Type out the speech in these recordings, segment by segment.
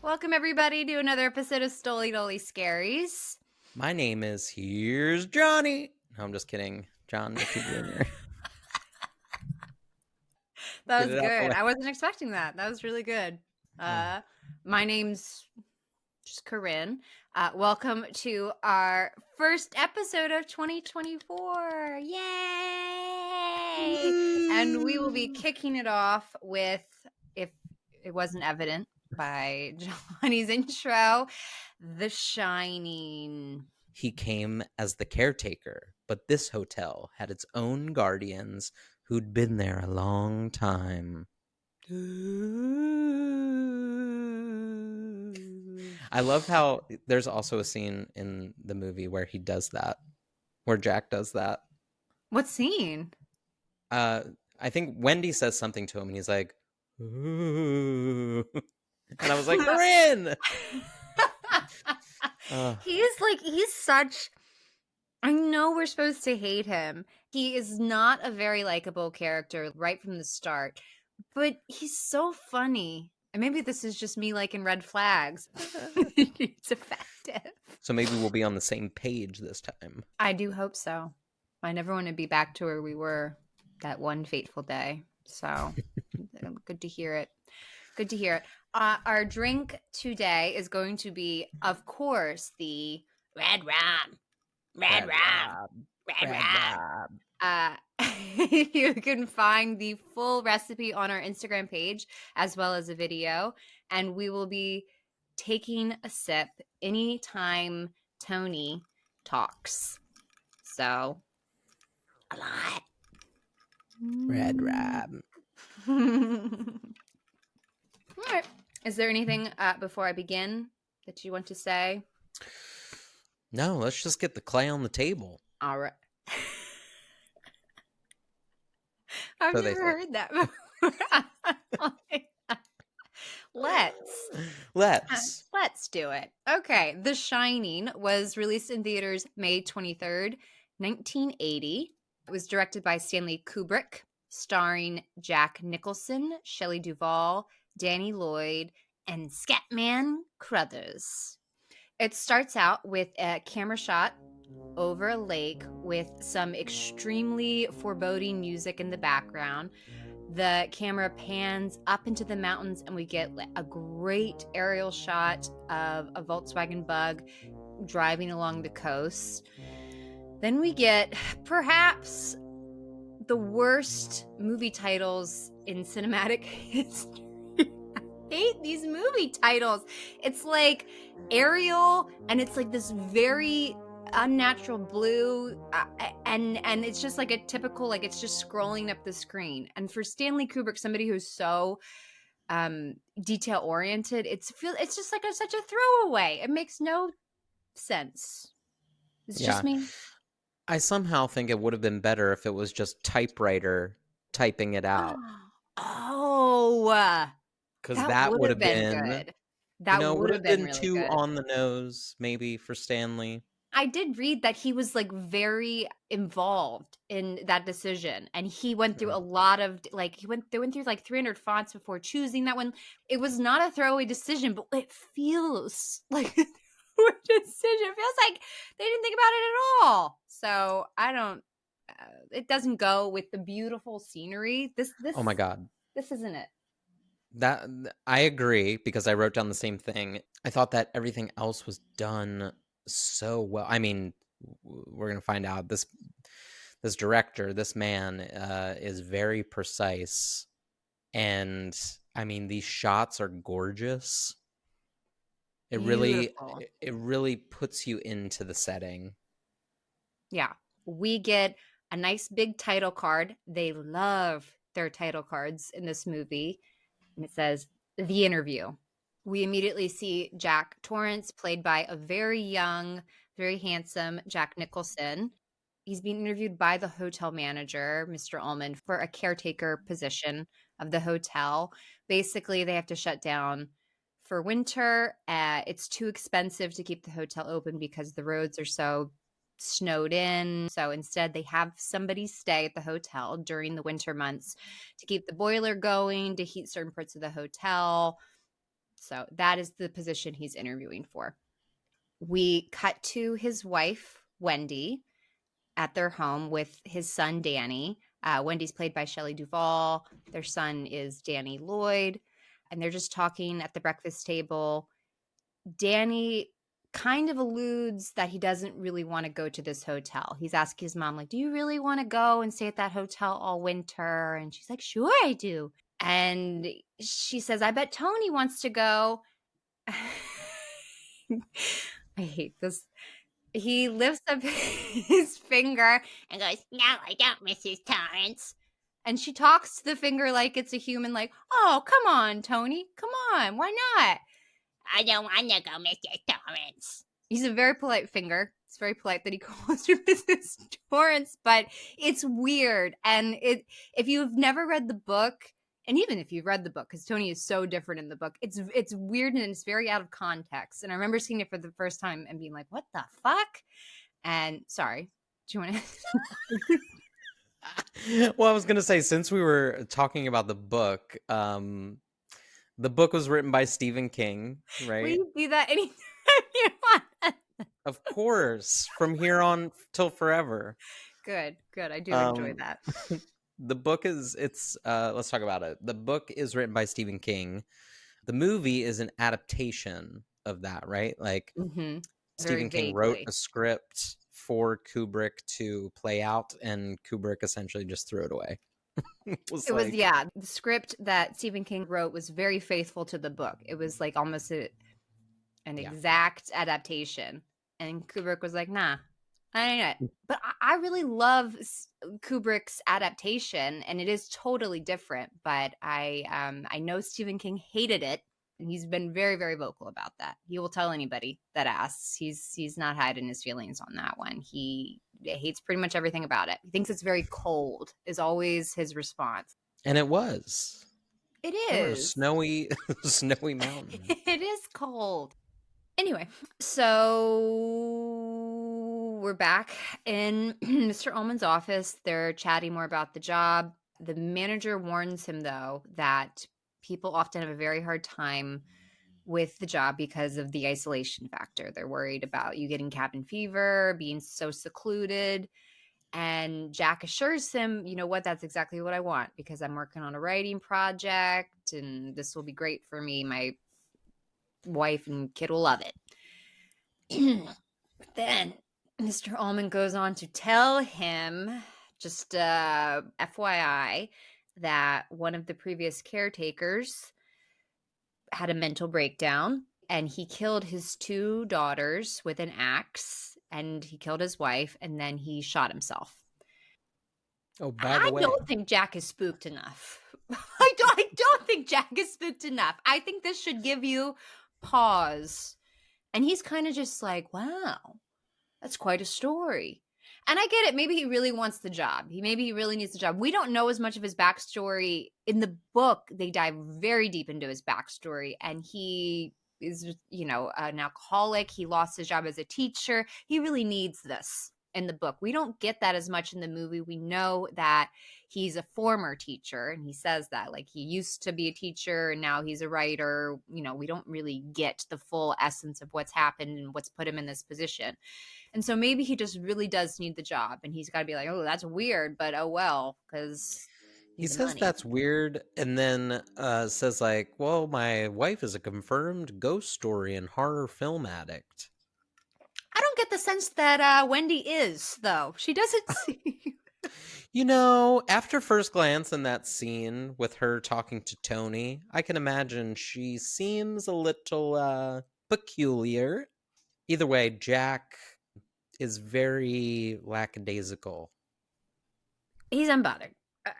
Welcome, everybody, to another episode of Stoli Doli Scaries. My name is Here's Johnny. No, I'm just kidding. John Mitchell Jr. That Get was it out the good. way. I wasn't expecting that. That was really good. Oh. My name's just Kyryn. Welcome to our first episode of 2024. Yay! And we will be kicking it off with, if it wasn't evident by Johnny's intro, The Shining. He came as the caretaker, but this hotel had its own guardians who'd been there a long time. I love how there's also a scene in the movie where he does that, where Jack does that. What scene? I think Wendy says something to him, and he's like, "Ooh." And I was like, Kyryn! He's such. I know we're supposed to hate him. He is not a very likable character right from the start, but he's so funny. And maybe this is just me liking red flags. It's effective. So maybe we'll be on the same page this time. I do hope so. I never want to be back to where we were that one fateful day. So good to hear it. Good to hear it. Our drink today is going to be, of course, the red rum. Red rum. You can find the full recipe on our Instagram page as well as a video, and we will be taking a sip anytime Tony talks. So, a lot. Red rum. All right. Is there anything before I begin that you want to say? No, let's just get the clay on the table. All right. I've So they never say. heard that before. Let's do it. Okay. The Shining was released in theaters May 23rd, 1980. It was directed by Stanley Kubrick, starring Jack Nicholson, Shelley Duvall, Danny Lloyd, and Scatman Crothers. It starts out with a camera shot over a lake with some extremely foreboding music in the background. The camera pans up into the mountains and we get a great aerial shot of a Volkswagen Bug driving along the coast. Then we get perhaps the worst movie titles in cinematic history. I hate these movie titles. It's like Ariel, and it's like this very unnatural blue, and it's just like a typical, like it's just scrolling up the screen. And for Stanley Kubrick, somebody who's so detail oriented, it's just like such a throwaway. It makes no sense. It's just me. I somehow think it would have been better if it was just typewriter typing it out. Oh, because that would have been good. That would have been really too good. on the nose, maybe, for Stanley. I did read that he was like very involved in that decision, and he went through a lot of they went through like 300 fonts before choosing that one. It was not a throwaway decision, but it feels like a throwaway decision. It feels like they didn't think about it at all. So I don't. It doesn't go with the beautiful scenery. This. Oh my God. This isn't it. That I agree, because I wrote down the same thing. I thought that everything else was done so well. I mean, we're gonna find out this director, this man, is very precise, and I mean, these shots are gorgeous. It really puts you into the setting. Yeah, we get a nice big title card. They love their title cards in this movie. And it says, The Interview. We immediately see Jack Torrance, played by a very young, very handsome Jack Nicholson. He's being interviewed by the hotel manager, Mr. Ullman, for a caretaker position of the hotel. Basically, they have to shut down for winter. It's too expensive to keep the hotel open because the roads are so snowed in. So instead, they have somebody stay at the hotel during the winter months to keep the boiler going, to heat certain parts of the hotel. So that is the position he's interviewing for. We cut to his wife, Wendy, at their home with his son, Danny. Wendy's played by Shelley Duvall. Their son is Danny Lloyd. And they're just talking at the breakfast table. Danny kind of alludes that he doesn't really want to go to this hotel. He's asking his mom, like, do you really want to go and stay at that hotel all winter? And she's like, sure, I do. And she says, I bet Tony wants to go. I hate this. He lifts up his finger and goes, no, I don't, Mrs. Torrance. And she talks to the finger like it's a human, like, oh, come on, Tony. Come on. Why not? I don't want to go, Mrs. Torrance. He's a very polite finger. It's very polite that he calls her Mrs. Torrance, but it's weird. And if you've never read the book, and even if you've read the book, because Tony is so different in the book, it's weird and it's very out of context. And I remember seeing it for the first time and being like, what the fuck? And sorry, do you want to? Well, I was going to say, since we were talking about the book was written by Stephen King, right? Will you do that anytime you want? Of course, from here on till forever. Good. I do enjoy that. The book is, let's talk about it. The book is written by Stephen King. The movie is an adaptation of that, right? Like, Stephen King wrote a script for Kubrick to play out, and Kubrick essentially just threw it away. The script that Stephen King wrote was very faithful to the book. It was like almost an exact adaptation. And Kubrick was like, nah, I ain't it. But I really love Kubrick's adaptation, and it is totally different. But I know Stephen King hated it, and he's been very, very vocal about that. He will tell anybody that asks. He's not hiding his feelings on that one. He hates pretty much everything about it. He thinks it's very cold, is always his response. And it was. It is. Snowy mountain. It is cold. Anyway, so we're back in Mr. Ullman's office. They're chatting more about the job. The manager warns him, though, that people often have a very hard time with the job because of the isolation factor. They're worried about you getting cabin fever, being so secluded. And Jack assures him, you know what, that's exactly what I want, because I'm working on a writing project and this will be great for me. My wife and kid will love it. Then Mr. Ullman goes on to tell him, just FYI, that one of the previous caretakers had a mental breakdown and he killed his 2 daughters with an axe, and he killed his wife, and then he shot himself. Oh, by the way, I don't think Jack is spooked enough. I don't think Jack is spooked enough. I think this should give you pause. And he's kind of just like, wow, that's quite a story. And I get it. Maybe he really wants the job. Maybe he really needs the job. We don't know as much of his backstory. In the book, they dive very deep into his backstory. And he is, an alcoholic. He lost his job as a teacher. He really needs this in the book. We don't get that as much in the movie. We know that he's a former teacher, and he says that, like, he used to be a teacher and now he's a writer. We don't really get the full essence of what's happened and what's put him in this position. And so maybe he just really does need the job, and he's got to be like, oh, that's weird, but oh well, because he says money. That's weird, and then says, like, well, my wife is a confirmed ghost story and horror film addict. I don't get the sense that Wendy is, though. She doesn't seem... After first glance in that scene with her talking to Tony, I can imagine she seems a little peculiar. Either way, Jack is very lackadaisical. He's unbothered.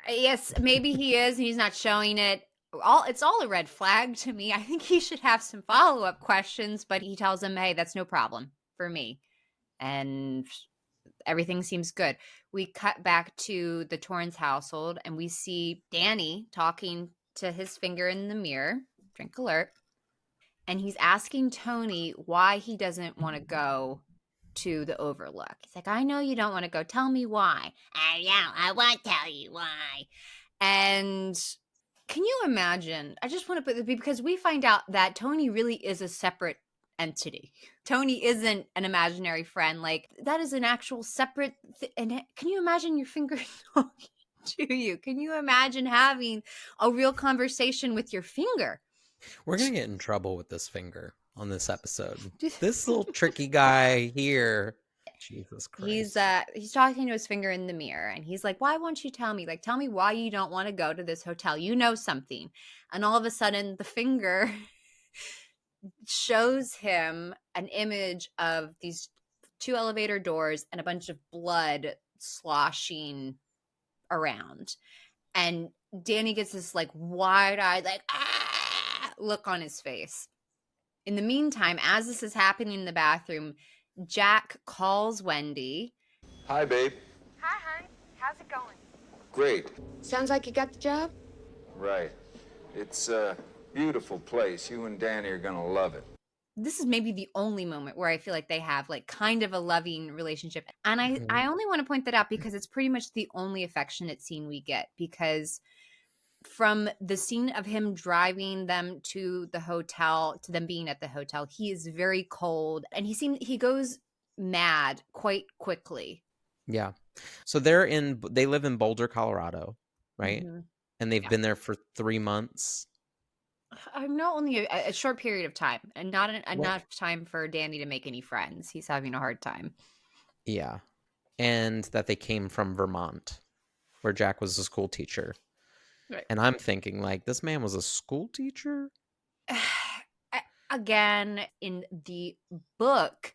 Yes, maybe he is, and he's not showing it. It's all a red flag to me. I think he should have some follow-up questions, but he tells him, hey, that's no problem for me. And everything seems good. We cut back to the Torrance household, and we see Danny talking to his finger in the mirror. Drink alert. And he's asking Tony why he doesn't want to go to the Overlook. He's like, I know you don't want to go. Tell me why. I know. I won't tell you why. And Can you imagine? I just want to put, because we find out that Tony really is a separate entity. Tony isn't an imaginary friend. Like, that is an actual separate and can you imagine your finger talking to you? Can you imagine having a real conversation with your finger? We're gonna get in trouble with this finger on this episode. This little tricky guy here. Jesus He's Christ. he's talking to his finger in the mirror, and he's like, why won't you tell me? Like, tell me why you don't want to go to this hotel. You know something. And all of a sudden the finger shows him an image of these two elevator doors and a bunch of blood sloshing around. And Danny gets this like wide-eyed, like, look on his face. In the meantime, as this is happening in the bathroom, Jack calls Wendy. Hi, babe. Hi, hon. How's it going? Great. Sounds like you got the job? Right. It's a beautiful place. You and Danny are gonna love it. This is maybe the only moment where I feel like they have like kind of a loving relationship. And I only want to point that out because it's pretty much the only affectionate scene we get, because from the scene of him driving them to the hotel to them being at the hotel, he is very cold and he goes mad quite quickly. Yeah. So they live in Boulder, Colorado, right? Mm-hmm. And they've been there for 3 months. I know only a short period of time, and not enough time for Danny to make any friends. He's having a hard time. Yeah. And that they came from Vermont, where Jack was a school teacher. Right. And I'm thinking, like, this man was a school teacher? Again, in the book,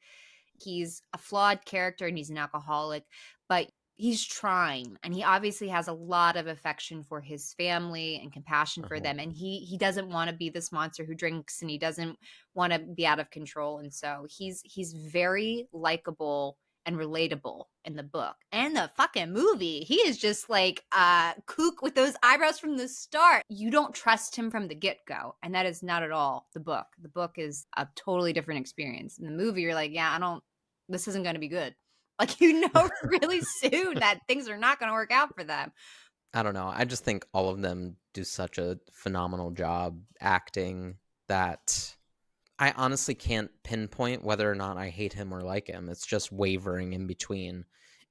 he's a flawed character and he's an alcoholic, but he's trying, and he obviously has a lot of affection for his family and compassion for them, and he doesn't want to be this monster who drinks, and he doesn't want to be out of control. And so he's very likable and relatable in the book. And the fucking movie, he is just like kook with those eyebrows from the start. You don't trust him from the get-go, and that is not at all the book. The book is a totally different experience. In the movie, you're like, yeah, this isn't going to be good. Like, you know, really soon that things are not going to work out for them. I don't know. I just think all of them do such a phenomenal job acting that I honestly can't pinpoint whether or not I hate him or like him. It's just wavering in between.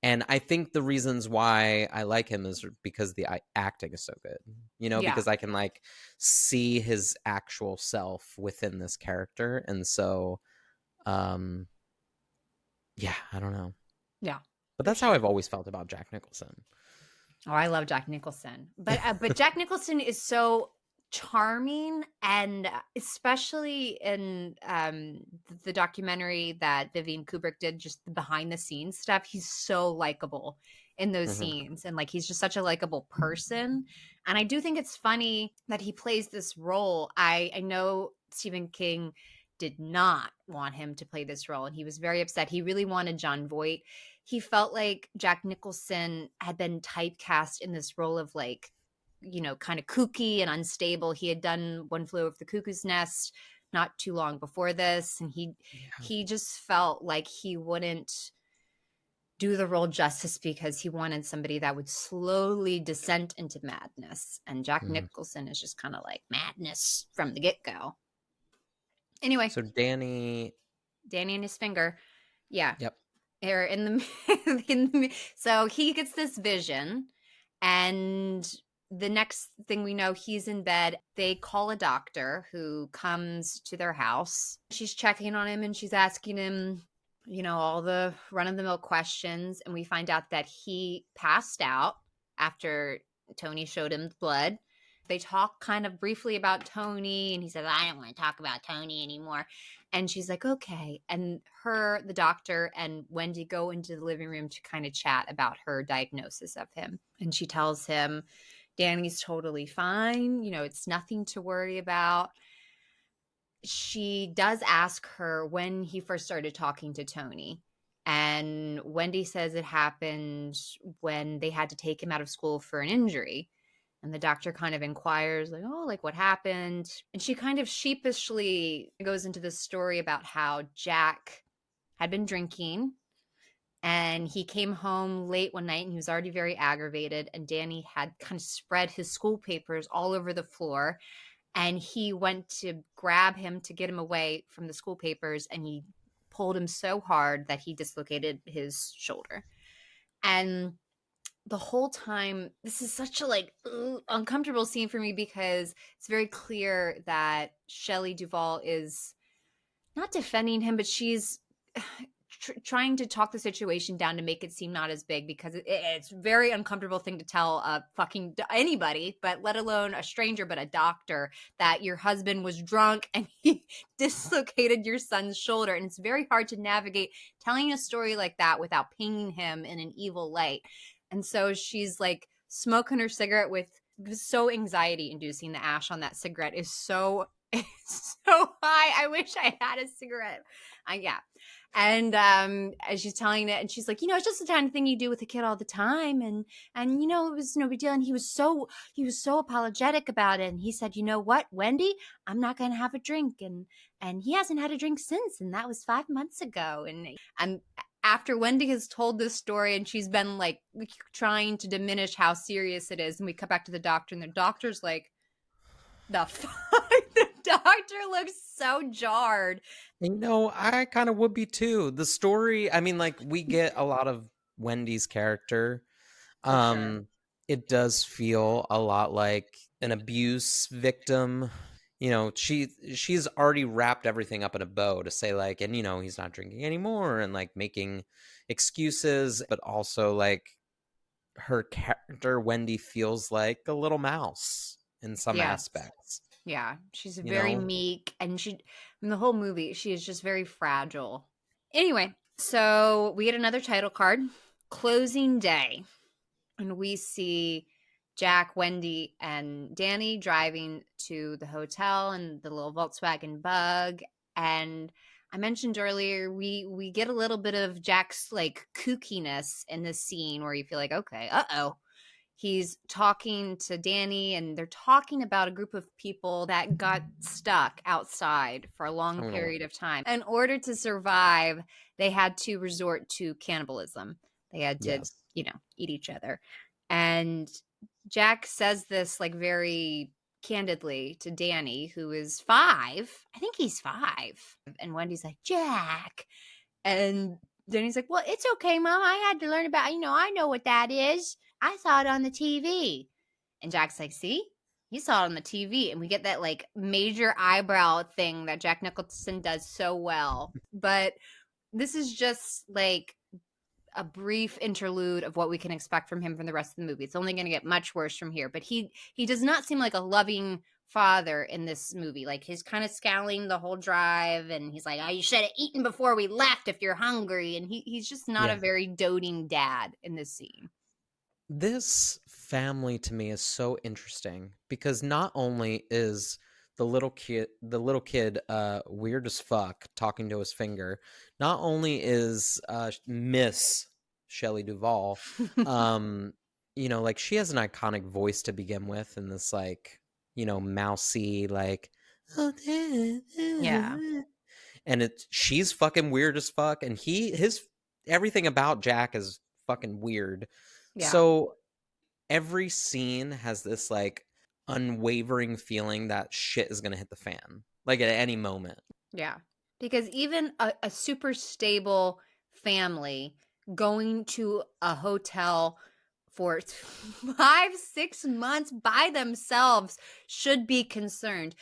And I think the reasons why I like him is because the acting is so good, you know, because I can like see his actual self within this character. And so, yeah, I don't know. Yeah. But that's how I've always felt about Jack Nicholson. Oh, I love Jack Nicholson. But Jack Nicholson is so charming, and especially in the documentary that Vivian Kubrick did, just the behind the scenes stuff, he's so likable in those scenes, and like he's just such a likable person. And I do think it's funny that he plays this role. I know Stephen King did not want him to play this role, and he was very upset. He really wanted Jon Voight. He felt like Jack Nicholson had been typecast in this role of like, you know, kind of kooky and unstable. He had done One Flew Over the Cuckoo's Nest not too long before this, and he just felt like he wouldn't do the role justice because he wanted somebody that would slowly descend into madness. And Jack Nicholson is just kind of like madness from the get-go. Anyway, so Danny and his finger, Yep. Are in the so he gets this vision, and the next thing we know, he's in bed. They call a doctor who comes to their house. She's checking on him and she's asking him, you know, all the run-of-the-mill questions, and we find out that he passed out after Tony showed him the blood. They talk kind of briefly about Tony, and he says, I don't want to talk about Tony anymore. And she's like, okay. And the doctor, and Wendy go into the living room to kind of chat about her diagnosis of him. And she tells him, Danny's totally fine. You know, it's nothing to worry about. She does ask her when he first started talking to Tony. And Wendy says it happened when they had to take him out of school for an injury. And the doctor kind of inquires, like, oh, like what happened? And she kind of sheepishly goes into this story about how Jack had been drinking And he came home late one night and he was already very aggravated. And Danny had kind of spread his school papers all over the floor. And he went to grab him to get him away from the school papers. And he pulled him so hard that he dislocated his shoulder. And the whole time, this is such a uncomfortable scene for me because it's very clear that Shelley Duvall is not defending him, but she's trying to talk the situation down to make it seem not as big, because it's a very uncomfortable thing to tell fucking anybody, but let alone a stranger, but a doctor, that your husband was drunk and he dislocated your son's shoulder. And it's very hard to navigate telling a story like that without painting him in an evil light. And so she's like smoking her cigarette with so anxiety inducing. The ash on that cigarette is so high. I wish I had a cigarette. Yeah. And as she's telling it, and she's like, it's just the kind of thing you do with a kid all the time. And it was no big deal. And he was so apologetic about it. And he said, you know what, Wendy, I'm not going to have a drink. And he hasn't had a drink since. And that was 5 months ago. And after Wendy has told this story and she's been like trying to diminish how serious it is, and we come back to the doctor, and the doctor's like, the fuck? The doctor looks so jarred. I kind of would be too. The story, I mean, like, we get a lot of Wendy's character. Sure. It does feel a lot like an abuse victim. She's already wrapped everything up in a bow to say, like, and he's not drinking anymore, and like making excuses, but also like her character Wendy feels like a little mouse in some aspects. Yeah, she's very meek, and in the whole movie, she is just very fragile. Anyway, so we get another title card, closing day, and we see Jack, Wendy, and Danny driving to the hotel in the little Volkswagen Bug. And I mentioned earlier, we get a little bit of Jack's like kookiness in this scene where you feel like, okay, he's talking to Danny, and they're talking about a group of people that got stuck outside for a long period of time. In order to survive, they had to resort to cannibalism. They had to, eat each other. And Jack says this like very candidly to Danny, who is 5. I think he's 5. And Wendy's like, Jack. And Danny's like, well, it's okay, Mom. I had to learn about, I know what that is. I saw it on the TV. And Jack's like, see? You saw it on the TV. And we get that like major eyebrow thing that Jack Nicholson does so well. But this is just like a brief interlude of what we can expect from him from the rest of the movie. It's only going to get much worse from here. But he does not seem like a loving father in this movie. Like, he's kind of scowling the whole drive, and he's like, oh, you should have eaten before we left if you're hungry. And he's just not a very doting dad in this scene. This family to me is so interesting because not only is the little kid weird as fuck talking to his finger, not only is Miss Shelley Duvall like, she has an iconic voice to begin with, and this like mousy like, oh, yeah, and she's fucking weird as fuck, and his everything about Jack is fucking weird. Yeah. So every scene has this like unwavering feeling that shit is gonna hit the fan, like at any moment. Yeah, because even a super stable family going to a hotel for 5-6 months by themselves should be concerned.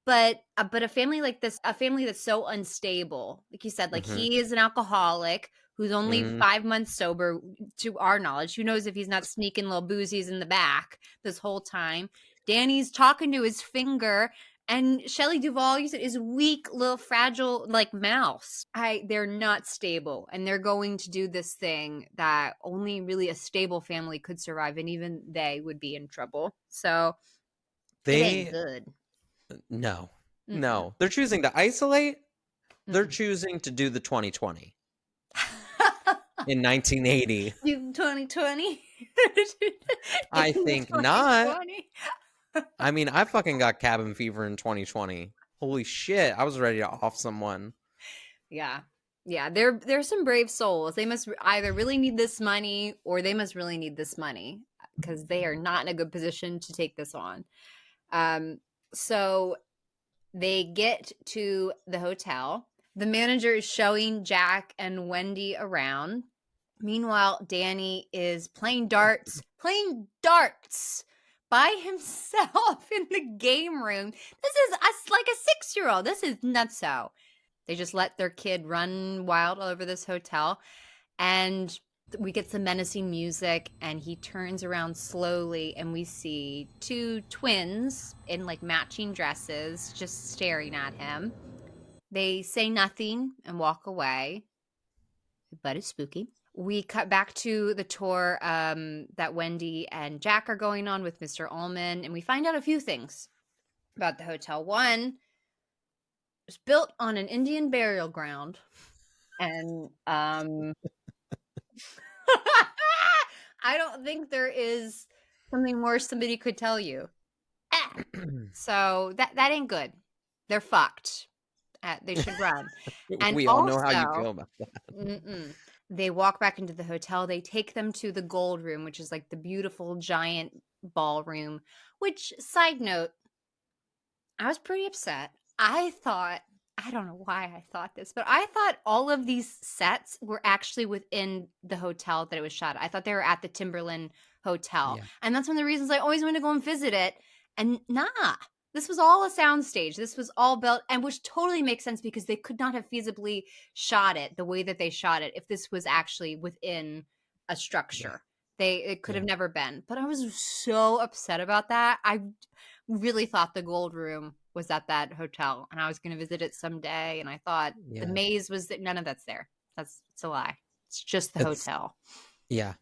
But a family like this, a family that's so unstable, like you said, like he is an alcoholic who's only 5 months sober, to our knowledge. Who knows if he's not sneaking little boozies in the back this whole time. Danny's talking to his finger, and Shelley Duvall, you said, is weak, little fragile, like mouse. They're not stable, and they're going to do this thing that only really a stable family could survive, and even they would be in trouble. So it ain't good. No. They're choosing to isolate. They're choosing to do the 2020. In 1980. 2020? I think not. I mean, I fucking got cabin fever in 2020. Holy shit, I was ready to off someone. Yeah. Yeah, they're some brave souls. They must either really need this money or they must really need this money because they are not in a good position to take this on. So they get to the hotel. The manager is showing Jack and Wendy around. Meanwhile, Danny is playing darts by himself in the game room. This is like a 6-year-old. This is nutso. They just let their kid run wild all over this hotel. And we get some menacing music, and he turns around slowly, and we see two twins in like matching dresses just staring at him. They say nothing and walk away, but it's spooky. We cut back to the tour that Wendy and Jack are going on with Mr. Ullman, and we find out a few things about the hotel. One, it's built on an Indian burial ground, and I don't think there is something more somebody could tell you. So that ain't good. They're fucked. They should run. And we all know how you feel about that. They walk back into the hotel. They take them to the gold room, which is like the beautiful giant ballroom. Which, side note, I was pretty upset. I don't know why I thought this, but I thought all of these sets were actually within the hotel that it was shot at. I thought they were at the Timberland Hotel. Yeah. And that's one of the reasons I always wanted to go and visit it. And this was all a soundstage. This was all built, and which totally makes sense because they could not have feasibly shot it the way that they shot it if this was actually within a structure. Yeah. It could have never been. But I was so upset about that. I really thought the gold room was at that hotel, and I was going to visit it someday. And I thought the maze was that none of that's there. It's a lie. It's just the hotel. Yeah,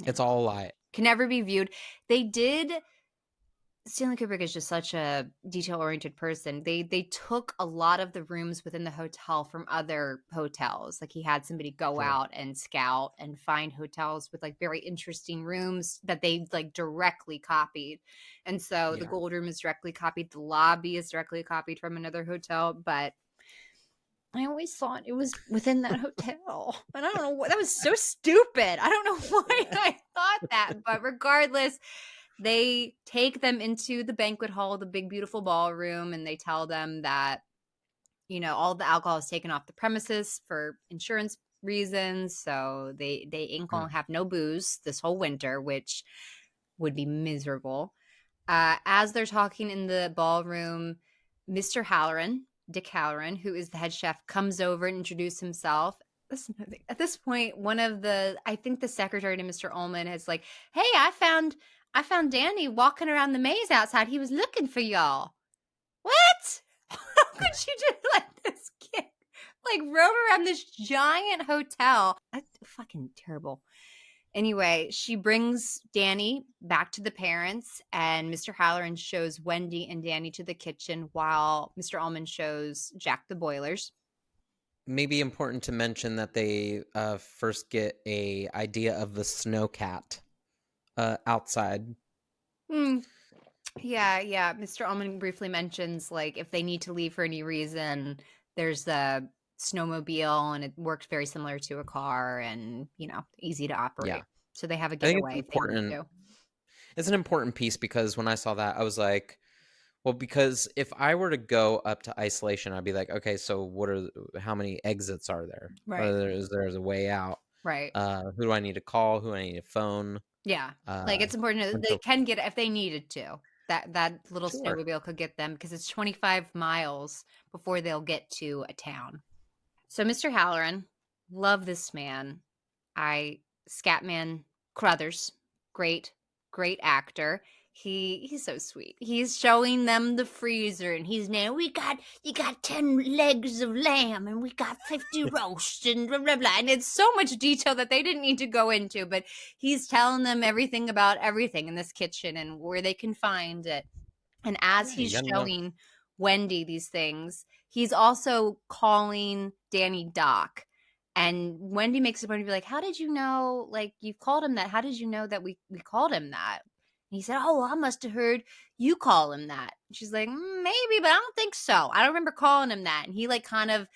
it's all a lie. Can never be viewed. They did. Stanley Kubrick is just such a detail-oriented person. They took a lot of the rooms within the hotel from other hotels. Like he had somebody go out and scout and find hotels with like very interesting rooms that they like directly copied. And so the gold room is directly copied. The lobby is directly copied from another hotel. But I always thought it was within that hotel. And I don't know what, that was so stupid. I don't know why I thought that. But regardless, they take them into the banquet hall, the big, beautiful ballroom, and they tell them that, you know, all the alcohol is taken off the premises for insurance reasons. So they ain't gonna have no booze this whole winter, which would be miserable. As they're talking in the ballroom, Mr. Hallorann, Dick Hallorann, who is the head chef, comes over and introduces himself. Listen, at this point, I think the secretary to Mr. Ullman is like, hey, I found Danny walking around the maze outside. He was looking for y'all. What? How could you just let this kid like roam around this giant hotel? That's fucking terrible. Anyway, she brings Danny back to the parents, and Mr. Hallorann shows Wendy and Danny to the kitchen while Mr. Ullman shows Jack the boilers. Maybe important to mention that they first get a idea of the snowcat outside. Yeah. Mr. Ullman briefly mentions like if they need to leave for any reason, there's the snowmobile, and it works very similar to a car, and you know, easy to operate. Yeah. So they have a getaway. It's an important piece because when I saw that, I was like, well, because if I were to go up to isolation, I'd be like, okay, so how many exits are there? Right. There's a way out. Right. Who do I need to call? Who do I need to phone? Yeah. Like it's important that they can get it if they needed to. That little snowmobile could get them because it's 25 miles before they'll get to a town. So Mr. Hallorann, love this man. Scatman Crothers, great actor. He's so sweet. He's showing them the freezer, and he's now you got 10 legs of lamb, and we got 50 roasts, and blah blah blah. And it's so much detail that they didn't need to go into, but he's telling them everything about everything in this kitchen and where they can find it. And as he's showing Wendy these things, he's also calling Danny Doc. And Wendy makes a point to be like, how did you know, like, you've called him that? How did you know that we called him that? And he said, oh, I must have heard you call him that. And she's like, maybe, but I don't think so. I don't remember calling him that. And he like kind of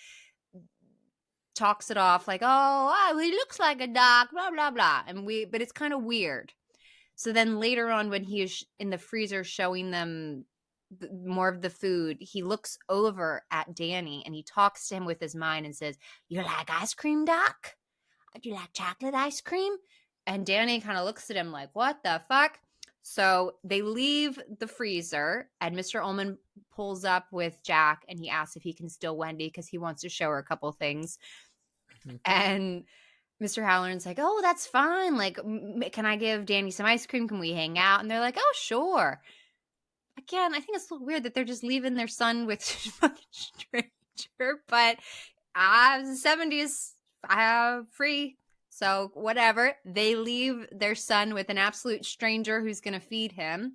talks it off like, oh, he looks like a doc, blah, blah, blah. But it's kind of weird. So then later on, when he is in the freezer showing them more of the food, he looks over at Danny and he talks to him with his mind and says, "You like ice cream, Doc? Do you like chocolate ice cream?" And Danny kind of looks at him like, what the fuck? So they leave the freezer and Mr. Ullman pulls up with Jack and he asks if he can steal Wendy because he wants to show her a couple things. And Mr. Hallorann's like, oh, that's fine. Like, can I give Danny some ice cream? Can we hang out? And they're like, oh, sure. Again, I think it's a little weird that they're just leaving their son with a fucking stranger. But the 70s, free. So whatever. They leave their son with an absolute stranger who's going to feed him.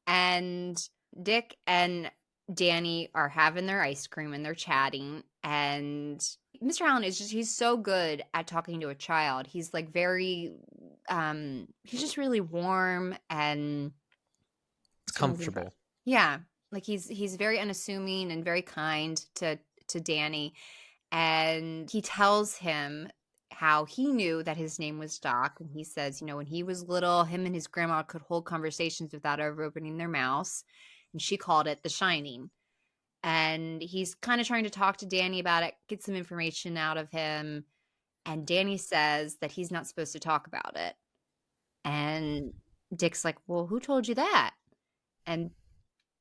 And Dick and Danny are having their ice cream and they're chatting. And Mr. Hallorann he's so good at talking to a child. He's like very, he's just really warm and it's comfortable. Yeah. Like he's very unassuming and very kind to Danny. And he tells him how he knew that his name was Doc. And he says, when he was little, him and his grandma could hold conversations without ever opening their mouths. And she called it The Shining. And he's kind of trying to talk to Danny about it, get some information out of him. And Danny says that he's not supposed to talk about it. And Dick's like, well, who told you that? And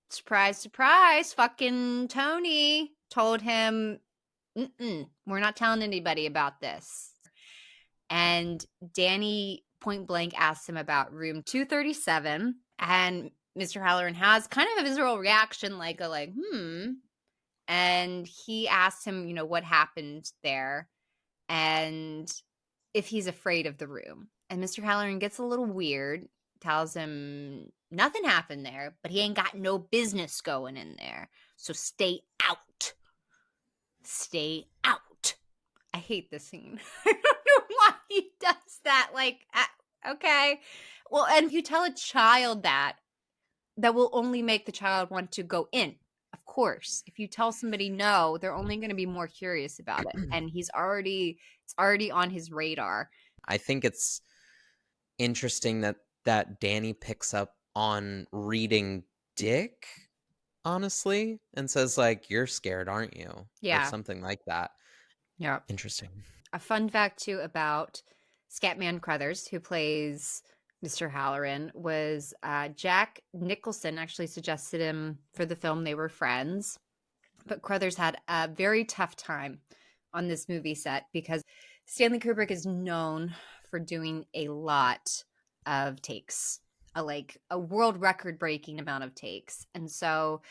surprise, surprise, fucking Tony told him, we're not telling anybody about this. And Danny point blank asks him about room 237. And Mr. Hallorann has kind of a visceral reaction, and he asks him, what happened there and if he's afraid of the room. And Mr. Hallorann gets a little weird, tells him nothing happened there, but he ain't got no business going in there. So stay out. Stay out. I hate this scene. I don't know why he does that. Okay. Well, and if you tell a child that will only make the child want to go in. Of course. If you tell somebody no, they're only going to be more curious about it. And it's already on his radar. I think it's interesting that Danny picks up on reading Dick, honestly, and says, like, you're scared, aren't you? Yeah. Or something like that. Yeah. Interesting. A fun fact, too, about Scatman Crothers, who plays Mr. Hallorann, was Jack Nicholson actually suggested him for the film. They were friends. But Crothers had a very tough time on this movie set because Stanley Kubrick is known for doing a lot of takes, a world record breaking amount of takes. And so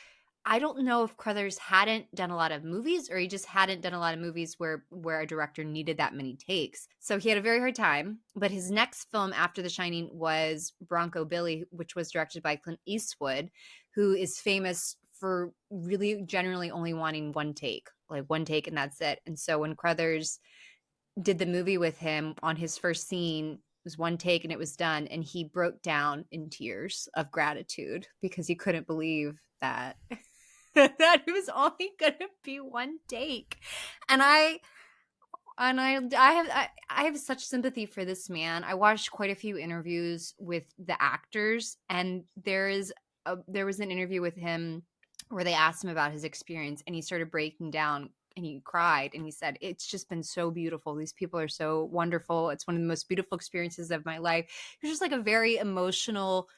I don't know if Crothers hadn't done a lot of movies or he just hadn't done a lot of movies where a director needed that many takes. So he had a very hard time. But his next film after The Shining was Bronco Billy, which was directed by Clint Eastwood, who is famous for really generally only wanting one take and that's it. And so when Crothers did the movie with him, on his first scene, it was one take and it was done. And he broke down in tears of gratitude because he couldn't believe that that it was only going to be one take. And I have such sympathy for this man. I watched quite a few interviews with the actors, and there was an interview with him where they asked him about his experience, and he started breaking down and he cried and he said, it's just been so beautiful. These people are so wonderful. It's one of the most beautiful experiences of my life. He was just like a very emotional,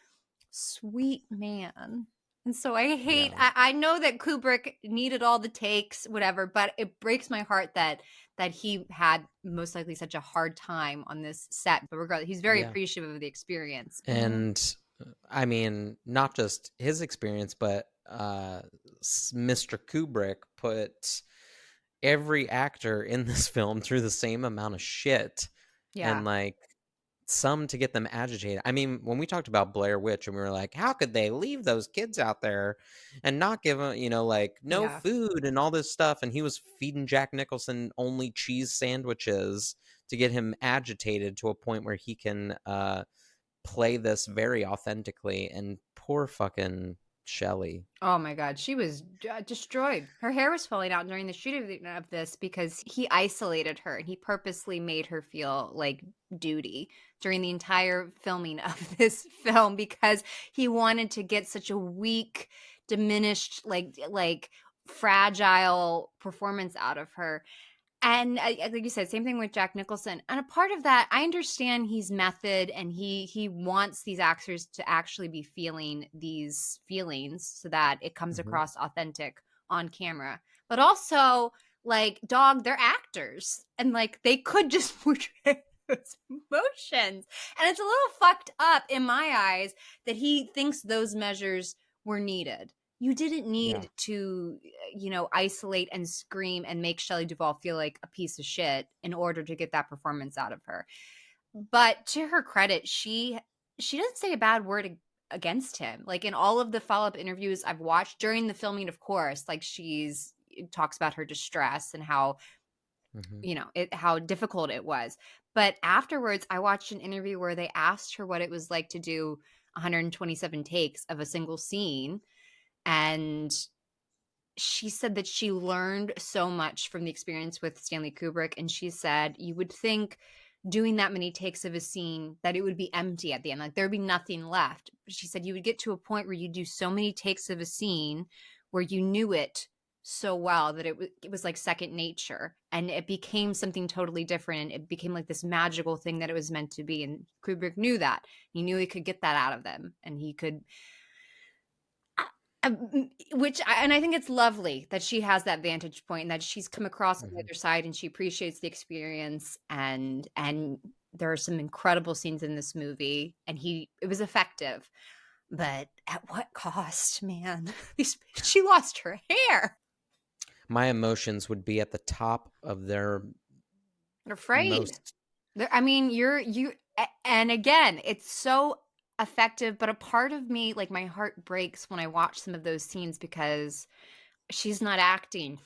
sweet man. And so I hate, I know that Kubrick needed all the takes, whatever, but it breaks my heart that he had most likely such a hard time on this set. But regardless, he's very appreciative of the experience. And I mean, not just his experience, but Mr. Kubrick put every actor in this film through the same amount of shit. Yeah. And some to get them agitated. I mean, when we talked about Blair Witch and we were like, how could they leave those kids out there and not give them, no food and all this stuff? And he was feeding Jack Nicholson only cheese sandwiches to get him agitated to a point where he can play this very authentically. And poor fucking Shelley. Oh my God, she was destroyed. Her hair was falling out during the shooting of this because he isolated her and he purposely made her feel like duty during the entire filming of this film because he wanted to get such a weak, diminished, like fragile performance out of her. And like you said, same thing with Jack Nicholson. And a part of that, I understand he's method and he wants these actors to actually be feeling these feelings so that it comes Mhm. across authentic on camera. But also, like, dog, they're actors. And like they could just portray those emotions. And it's a little fucked up in my eyes that he thinks those measures were needed. You didn't Yeah. need to, isolate and scream and make Shelley Duvall feel like a piece of shit in order to get that performance out of her. But to her credit, she doesn't say a bad word against him. Like in all of the follow-up interviews I've watched during the filming, of course, like talks about her distress and how how difficult it was. But afterwards, I watched an interview where they asked her what it was like to do 127 takes of a single scene. And she said that she learned so much from the experience with Stanley Kubrick. And she said, you would think doing that many takes of a scene that it would be empty at the end, like there'd be nothing left. She said you would get to a point where you do so many takes of a scene where you knew it so well that it was like second nature and it became something totally different. It became like this magical thing that it was meant to be. And Kubrick knew that. He knew he could get that out of them and he could and I think it's lovely that she has that vantage point and that she's come across on the other side and she appreciates the experience and there are some incredible scenes in this movie and it was effective, but at what cost, man? She lost her hair. My emotions would be at the top of their I'm afraid. most. I mean, and again, it's so effective, but a part of me, like my heart breaks when I watch some of those scenes because she's not acting.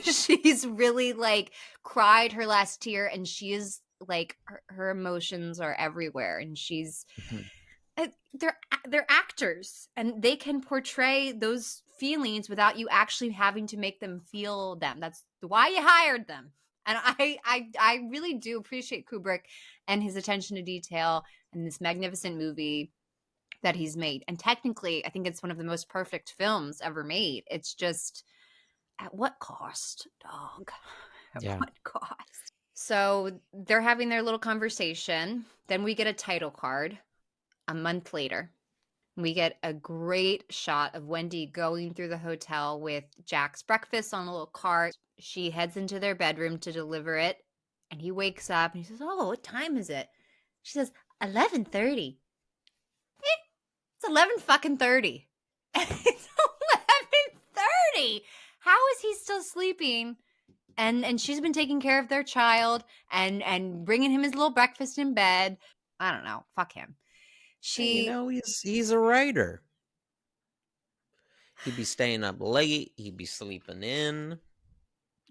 She's really like cried her last tear and she is like her emotions are everywhere and she's they're actors and they can portray those feelings without you actually having to make them feel them. That's why you hired them. And I really do appreciate Kubrick and his attention to detail and this magnificent movie that he's made. And technically, I think it's one of the most perfect films ever made. It's just at what cost, dog? At what cost? So they're having their little conversation. Then we get a title card a month later. We get a great shot of Wendy going through the hotel with Jack's breakfast on a little cart. She heads into their bedroom to deliver it. And he wakes up and he says, oh, what time is it? She says, 11:30. It's 11 fucking 30. It's 11:30. How is he still sleeping? And she's been taking care of their child and bringing him his little breakfast in bed. I don't know. Fuck him. He's a writer. He'd be staying up late. He'd be sleeping in.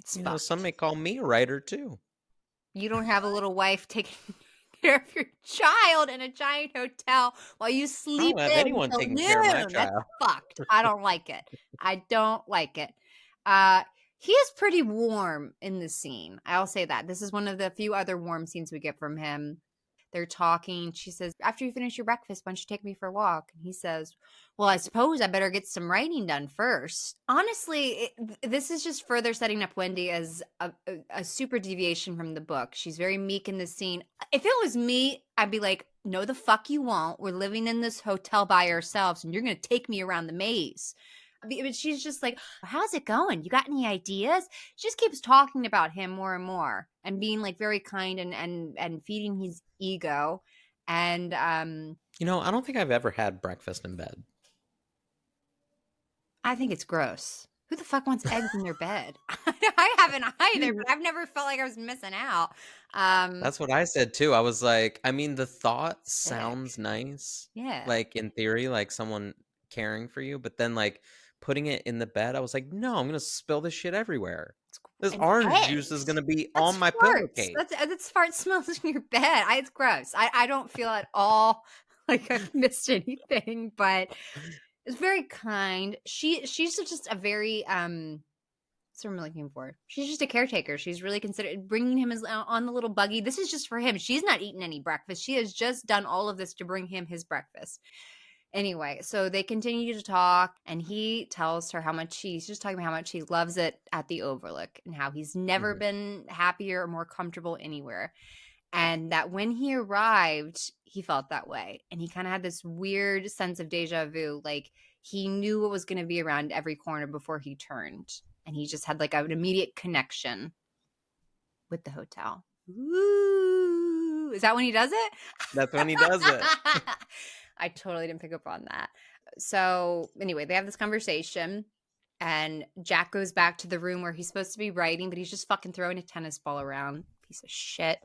Some may call me a writer too. You don't have a little wife taking care of your child in a giant hotel while you sleep I don't have anyone taking care of my child. That's fucked. I don't like it. I don't like it. He is pretty warm in this scene. I'll say that. This is one of the few other warm scenes we get from him. They're talking. She says, after you finish your breakfast, why don't you take me for a walk? And he says, well, I suppose I better get some writing done first. Honestly, this is just further setting up Wendy as a super deviation from the book. She's very meek in this scene. If it was me, I'd be like, no, the fuck you won't. We're living in this hotel by ourselves, and you're going to take me around the maze. But she's just like, how's it going? You got any ideas? She just keeps talking about him more and more and being like very kind and feeding his ego. And I don't think I've ever had breakfast in bed. I think it's gross. Who the fuck wants eggs in their bed? I haven't either, but I've never felt like I was missing out. That's what I said too. I was like, I mean, the thought sounds nice. Yeah. Like in theory, like someone caring for you, but then like putting it in the bed, I was like, no, I'm gonna spill this shit everywhere. This orange juice is gonna be on my pillowcase. That's fart smells in your bed. It's gross. I don't feel at all like I've missed anything, but It's very kind. She's just a very That's what I'm looking for. She's just a caretaker. She's really considered bringing him on the little buggy. This is just for him. She's not eating any breakfast. She has just done all of this to bring him his breakfast. Anyway, so they continue to talk, and he tells her he's just talking about how much he loves it at the Overlook and how he's never been happier or more comfortable anywhere. And that when he arrived, he felt that way. And he kind of had this weird sense of deja vu. Like he knew what was going to be around every corner before he turned. And he just had like an immediate connection with the hotel. Ooh. Is that when he does it? That's when he does it. I totally didn't pick up on that. So anyway, they have this conversation. And Jack goes back to the room where he's supposed to be writing, but he's just fucking throwing a tennis ball around. Piece of shit.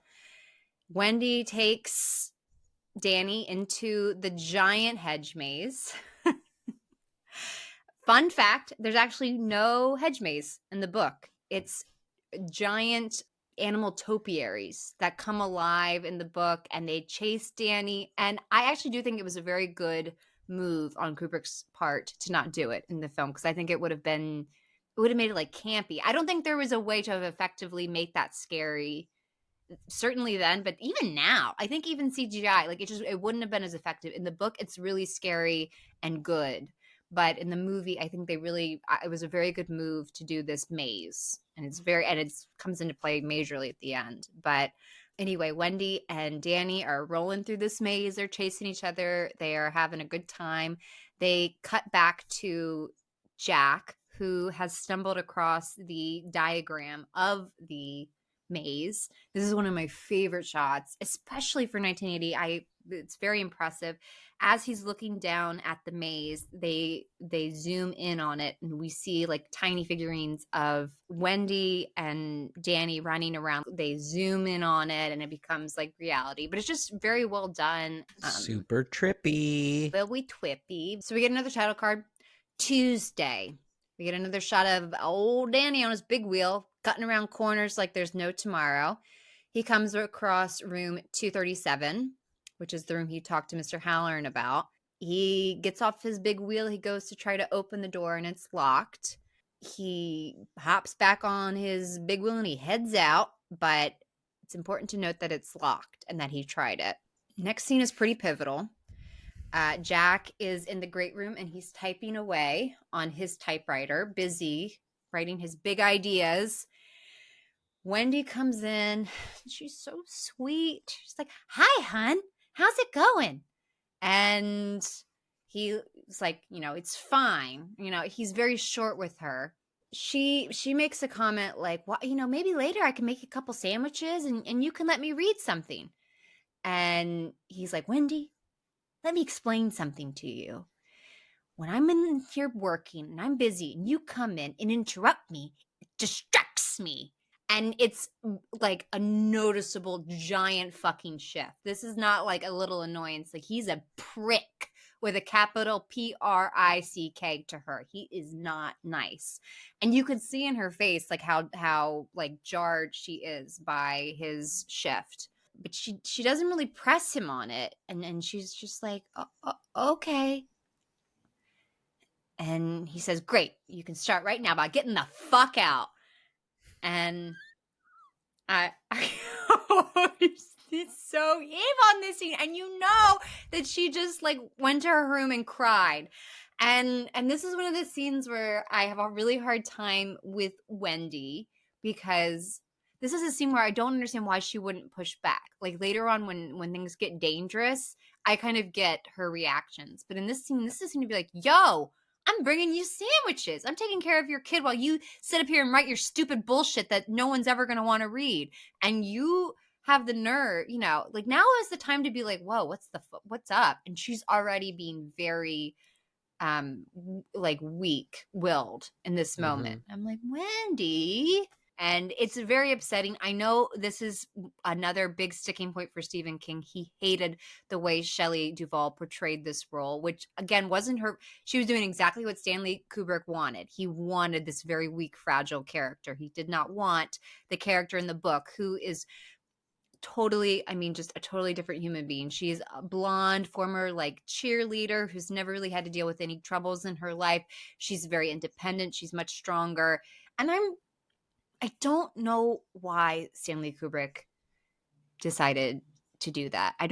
Wendy takes Danny into the giant hedge maze. Fun fact, there's actually no hedge maze in the book. It's giant animal topiaries that come alive in the book, and they chase Danny. And I actually do think it was a very good move on Kubrick's part to not do it in the film, because I think it would have made it like campy. I don't think there was a way to have effectively make that scary, certainly then, but even now, I think even CGI, like it wouldn't have been as effective. In the book, it's really scary and good. But in the movie, I think it was a very good move to do this maze. And it comes into play majorly at the end. But anyway, Wendy and Danny are rolling through this maze. They're chasing each other. They are having a good time. They cut back to Jack, who has stumbled across the diagram of the maze. This is one of my favorite shots, especially for 1980. It's very impressive. As he's looking down at the maze, they zoom in on it, and we see like tiny figurines of Wendy and Danny running around. They zoom in on it, and it becomes like reality. But it's just very well done. Super trippy. Very twippy. So we get another title card. Tuesday. We get another shot of old Danny on his big wheel, cutting around corners like there's no tomorrow. He comes across room 237, which is the room he talked to Mr. Hallorann about. He gets off his big wheel. He goes to try to open the door, and it's locked. He hops back on his big wheel, and he heads out, but it's important to note that it's locked and that he tried it. Next scene is pretty pivotal. Jack is in the great room, and he's typing away on his typewriter, busy writing his big ideas. Wendy comes in. She's so sweet. She's like, "Hi, hon. How's it going?" And he's like, it's fine. He's very short with her. She makes a comment like, well, maybe later I can make a couple sandwiches and you can let me read something. And he's like, "Wendy, let me explain something to you. When I'm in here working and I'm busy and you come in and interrupt me, it distracts me." And it's like a noticeable giant fucking shift. This is not like a little annoyance. Like he's a prick with a capital Prick to her. He is not nice. And you could see in her face like how like jarred she is by his shift. But she doesn't really press him on it. And she's just like, okay. And he says, "Great, you can start right now by getting the fuck out." And he's so Eve on this scene, and that she just like went to her room and cried. And this is one of the scenes where I have a really hard time with Wendy, because this is a scene where I don't understand why she wouldn't push back. Like later on when things get dangerous, I kind of get her reactions. But in this scene, this is going to be like, "Yo, I'm bringing you sandwiches. I'm taking care of your kid while you sit up here and write your stupid bullshit that no one's ever going to want to read." And you have the nerve, like now is the time to be like, "Whoa, what's up?" And she's already being very like weak-willed in this moment. I'm like, "Wendy." And it's very upsetting. I know this is another big sticking point for Stephen King. He hated the way Shelley Duvall portrayed this role, which again wasn't her. She was doing exactly what Stanley Kubrick wanted. He wanted this very weak, fragile character. He did not want the character in the book who is totally, I mean, just a totally different human being. She's a blonde, former like cheerleader who's never really had to deal with any troubles in her life. She's very independent. She's much stronger. And I don't know why Stanley Kubrick decided to do that. I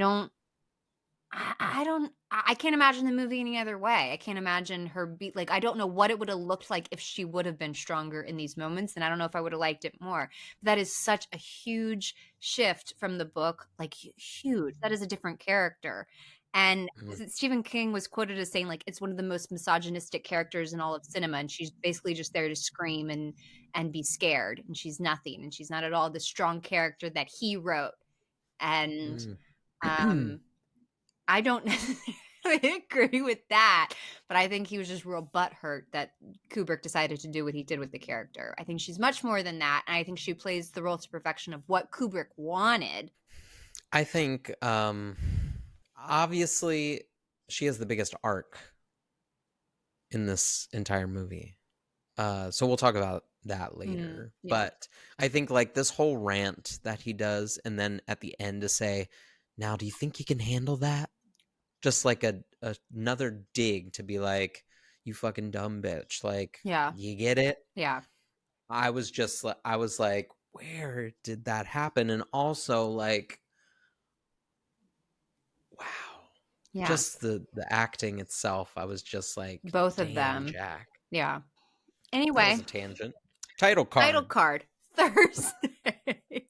can't imagine the movie any other way. I can't imagine her be like, I don't know what it would have looked like if she would have been stronger in these moments. And I don't know if I would have liked it more. But that is such a huge shift from the book, like huge. That is a different character. And Stephen King was quoted as saying, like, it's one of the most misogynistic characters in all of cinema. And she's basically just there to scream and be scared. And she's nothing. And she's not at all the strong character that he wrote. And I don't necessarily agree with that, but I think he was just real butthurt that Kubrick decided to do what he did with the character. I think she's much more than that, and I think she plays the role to perfection of what Kubrick wanted. I think, obviously, she has the biggest arc in this entire movie. So we'll talk about that later. Yeah. But I think, like, this whole rant that he does, and then at the end to say, now, do you think you can handle that? Just like another dig to be like, you fucking dumb bitch. Like, Yeah. you get it? Yeah. I was like, where did that happen? And also, like, wow. Yeah. Just the acting itself, I was just like, Both of damn, them. Jack. Yeah. That Anyway. was a tangent. Title card. Thursday.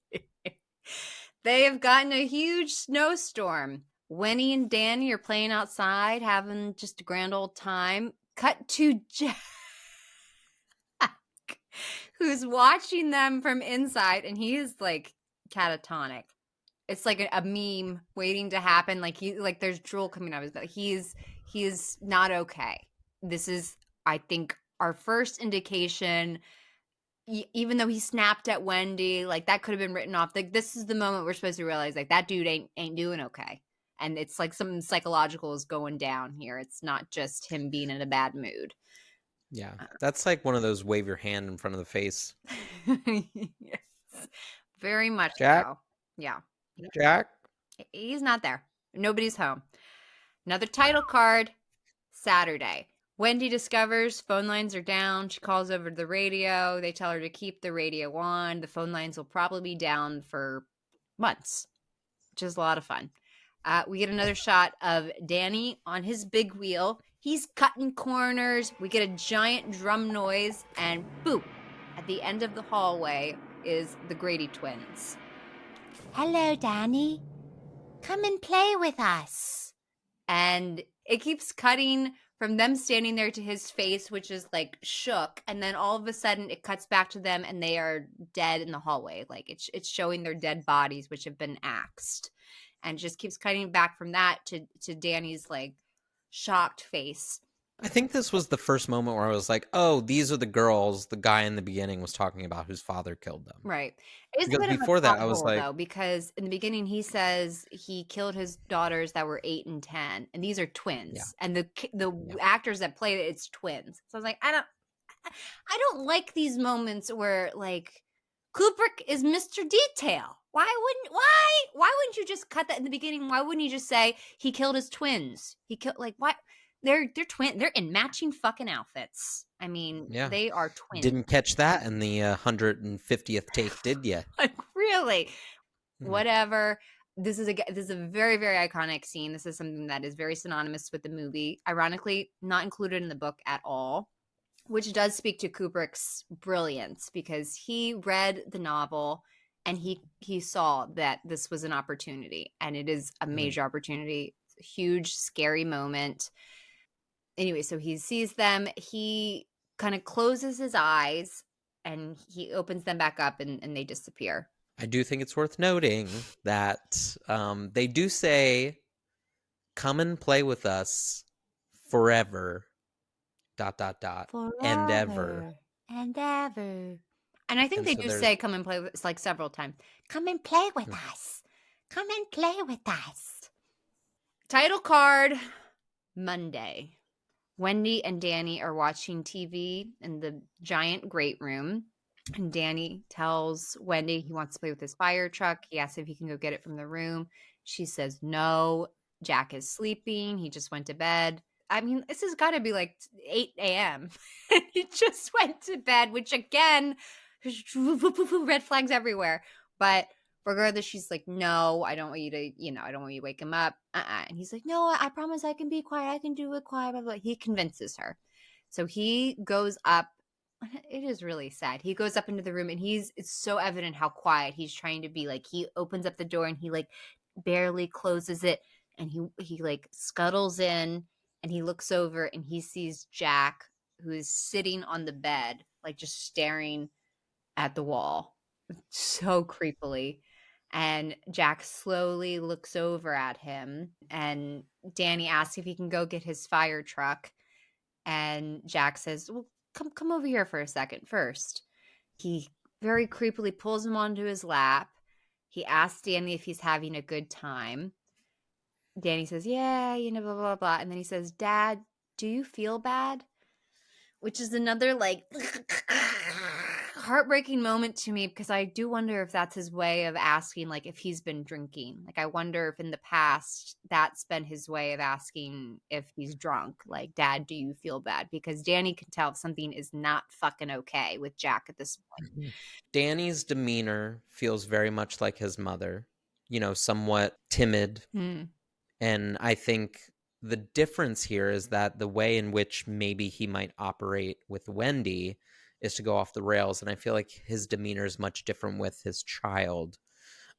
They have gotten a huge snowstorm. Wendy and Danny are playing outside, having just a grand old time. Cut to Jack, who's watching them from inside, and he is like catatonic. It's like a meme waiting to happen. Like there's drool coming out of his mouth. He's not okay. This is, I think, our first indication. Even though he snapped at Wendy, like that could have been written off. Like this is the moment we're supposed to realize, like that dude ain't doing okay, and it's like something psychological is going down here. It's not just him being in a bad mood. Yeah, that's like one of those wave your hand in front of the face. Yes, very much Jack? so. Yeah, Jack? he's not there. Nobody's home. Another title card. Saturday. Wendy discovers phone lines are down. She calls over to the radio. They tell her to keep the radio on. The phone lines will probably be down for months, which is a lot of fun. We get another shot of Danny on his big wheel. He's cutting corners. We get a giant drum noise, and boom, at the end of the hallway is the Grady twins. Hello, Danny. Come and play with us. And it keeps cutting from them standing there to his face, which is like shook, and then all of a sudden it cuts back to them and they are dead in the hallway. Like it's showing their dead bodies, which have been axed, and just keeps cutting back from that to Danny's like shocked face. I think this was the first moment where I was like, oh, these are the girls the guy in the beginning was talking about whose father killed them. Right. It's because a bit before of a that I was like, though, because in the beginning he says he killed his daughters that were 8 and 10, and these are twins. Yeah. And the actors that played it, it's twins. So I was like, I don't like these moments where like Kubrick is Mr. Detail. Why wouldn't you just cut that in the beginning? Why wouldn't you just say he killed his twins? He killed, like, what? They're twin. They're in matching fucking outfits. I mean, they are twins. Didn't catch that in the 150th take, did you? Like, really? Whatever. This is a very, very iconic scene. This is something that is very synonymous with the movie. Ironically, not included in the book at all, which does speak to Kubrick's brilliance, because he read the novel and he saw that this was an opportunity, and it is a major opportunity. It's a huge, scary moment. Anyway, so he sees them. He kind of closes his eyes and he opens them back up, and they disappear. I do think it's worth noting that they do say, come and play with us forever, ... Forever and ever. and ever. And I think And they so do there's- say come and play with us like several times. Come and play with us. Come and play with us. Title card, Monday. Wendy and Danny are watching TV in the giant great room. And Danny tells Wendy he wants to play with his fire truck. He asks if he can go get it from the room. She says no. Jack is sleeping. He just went to bed. I mean, this has got to be like 8 a.m. He just went to bed, which again, red flags everywhere. But regardless, she's like, no, I don't want you to, I don't want you to wake him up. And he's like, no, I promise I can be quiet. I can do it quiet. Blah, blah. He convinces her. So he goes up. It is really sad. He goes up into the room and it's so evident how quiet he's trying to be. Like he opens up the door and he like barely closes it, and he like scuttles in and he looks over and he sees Jack, who is sitting on the bed, like just staring at the wall so creepily. And Jack slowly looks over at him, and Danny asks if he can go get his fire truck. And Jack says, well, come over here for a second first. He very creepily pulls him onto his lap. He asks Danny if he's having a good time. Danny says, yeah, blah, blah, blah. And then he says, Dad, do you feel bad? Which is another like heartbreaking moment to me, because I do wonder if that's his way of asking, like, if he's been drinking. Like, I wonder if in the past that's been his way of asking if he's drunk. Like, Dad, do you feel bad? Because Danny can tell if something is not fucking okay with Jack at this point. Danny's demeanor feels very much like his mother, somewhat timid. And I think the difference here is that the way in which maybe he might operate with Wendy is to go off the rails. And I feel like his demeanor is much different with his child,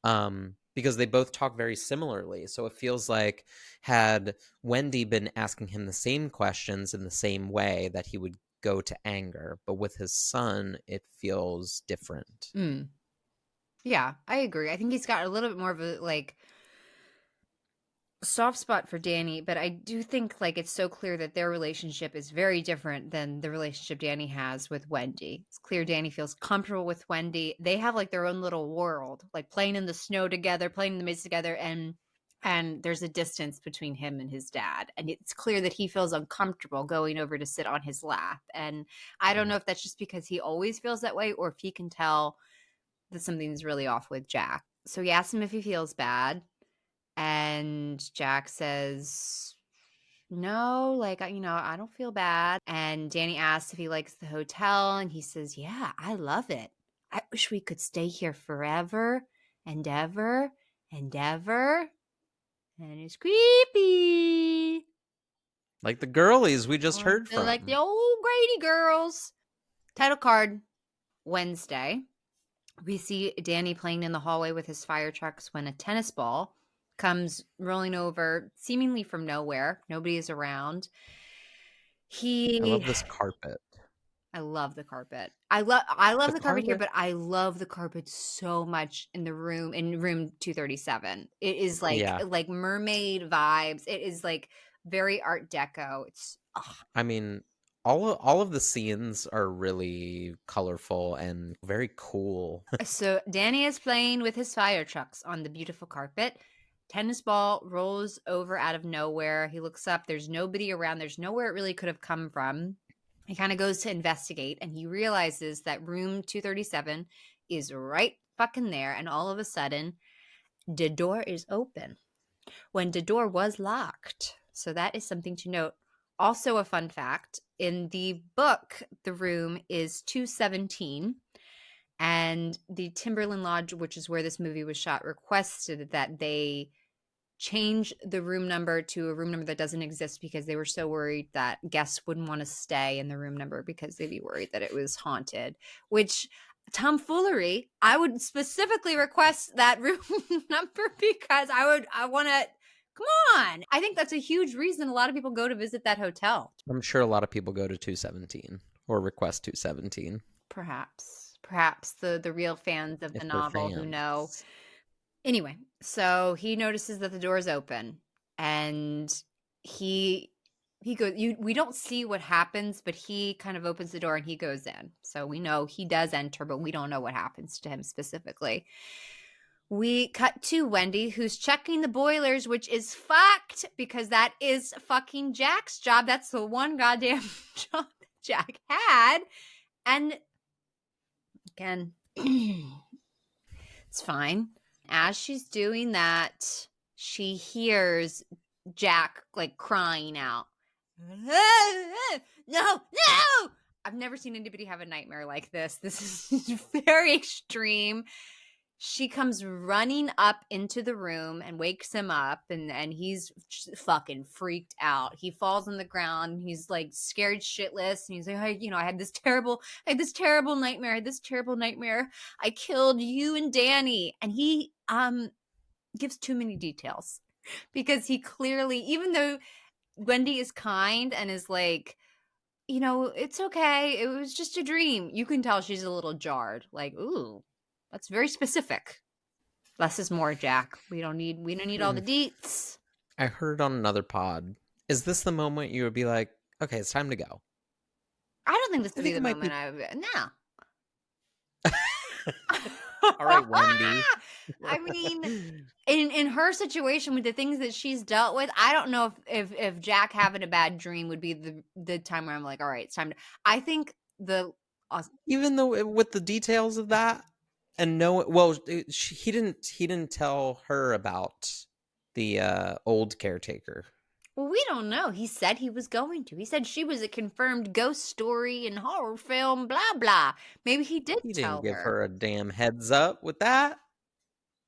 because they both talk very similarly. So it feels like had Wendy been asking him the same questions in the same way, that he would go to anger. But with his son, it feels different. Yeah, I agree. I think he's got a little bit more of a like soft spot for Danny, but I do think like it's so clear that their relationship is very different than the relationship Danny has with Wendy. It's clear Danny feels comfortable with Wendy. They have like their own little world, like playing in the snow together, playing in the maze together, and there's a distance between him and his dad, and it's clear that he feels uncomfortable going over to sit on his lap. And I don't know if that's just because he always feels that way, or if he can tell that something's really off with Jack. So he asks him if he feels bad. And Jack says, no, like, I don't feel bad. And Danny asks if he likes the hotel. And he says, yeah, I love it. I wish we could stay here forever and ever and ever. And it's creepy. Like the girlies we just heard They're from. like the old Grady girls. Title card, Wednesday. We see Danny playing in the hallway with his fire trucks when a tennis ball comes rolling over seemingly from nowhere. Nobody is around. I love this carpet. I love the carpet. I love the carpet here, but I love the carpet so much in room 237. It is like mermaid vibes. It is like very Art Deco. It's I mean, all of the scenes are really colorful and very cool. So Danny is playing with his fire trucks on the beautiful carpet. Tennis ball rolls over out of nowhere. He looks up. There's nobody around. There's nowhere it really could have come from. He kind of goes to investigate, and he realizes that room 237 is right fucking there. And all of a sudden, the door is open when the door was locked. So that is something to note. Also a fun fact, in the book, the room is 217. And the Timberland Lodge, which is where this movie was shot, requested that they change the room number to a room number that doesn't exist, because they were so worried that guests wouldn't want to stay in the room number because they'd be worried that it was haunted. Which, tomfoolery, I would specifically request that room number, because I want to, come on. I think that's a huge reason a lot of people go to visit that hotel. I'm sure a lot of people go to 217 or request 217. Perhaps the real fans of the novel who know. Anyway, so he notices that the door is open, and he goes. We don't see what happens, but he kind of opens the door and he goes in. So we know he does enter, but we don't know what happens to him specifically. We cut to Wendy, who's checking the boilers, which is fucked, because that is fucking Jack's job. That's the one goddamn job that Jack had. And Again, it's fine. As she's doing that, she hears Jack like crying out. No. I've never seen anybody have a nightmare like this. This is very extreme. She comes running up into the room and wakes him up, and he's just fucking freaked out. He falls on the ground. He's like scared shitless, and he's like, I had this terrible nightmare. I killed you and Danny. And he gives too many details because he clearly, even though Wendy is kind and is like, it's okay, it was just a dream, you can tell she's a little jarred. Like, ooh, that's very specific. Less is more, Jack. We don't need all the deets. I heard on another pod. Is this the moment you would be like, okay, it's time to go? I don't think this would be the moment. No. All right, Wendy. I mean, in her situation with the things that she's dealt with, I don't know if Jack having a bad dream would be the time where I'm like, all right, it's time to. I think even though with the details of that, and he didn't tell her about the old caretaker. Well, we don't know. He said he was going to. He said she was a confirmed ghost story and horror film, blah, blah. Maybe he did He tell didn't give her a damn heads up with that.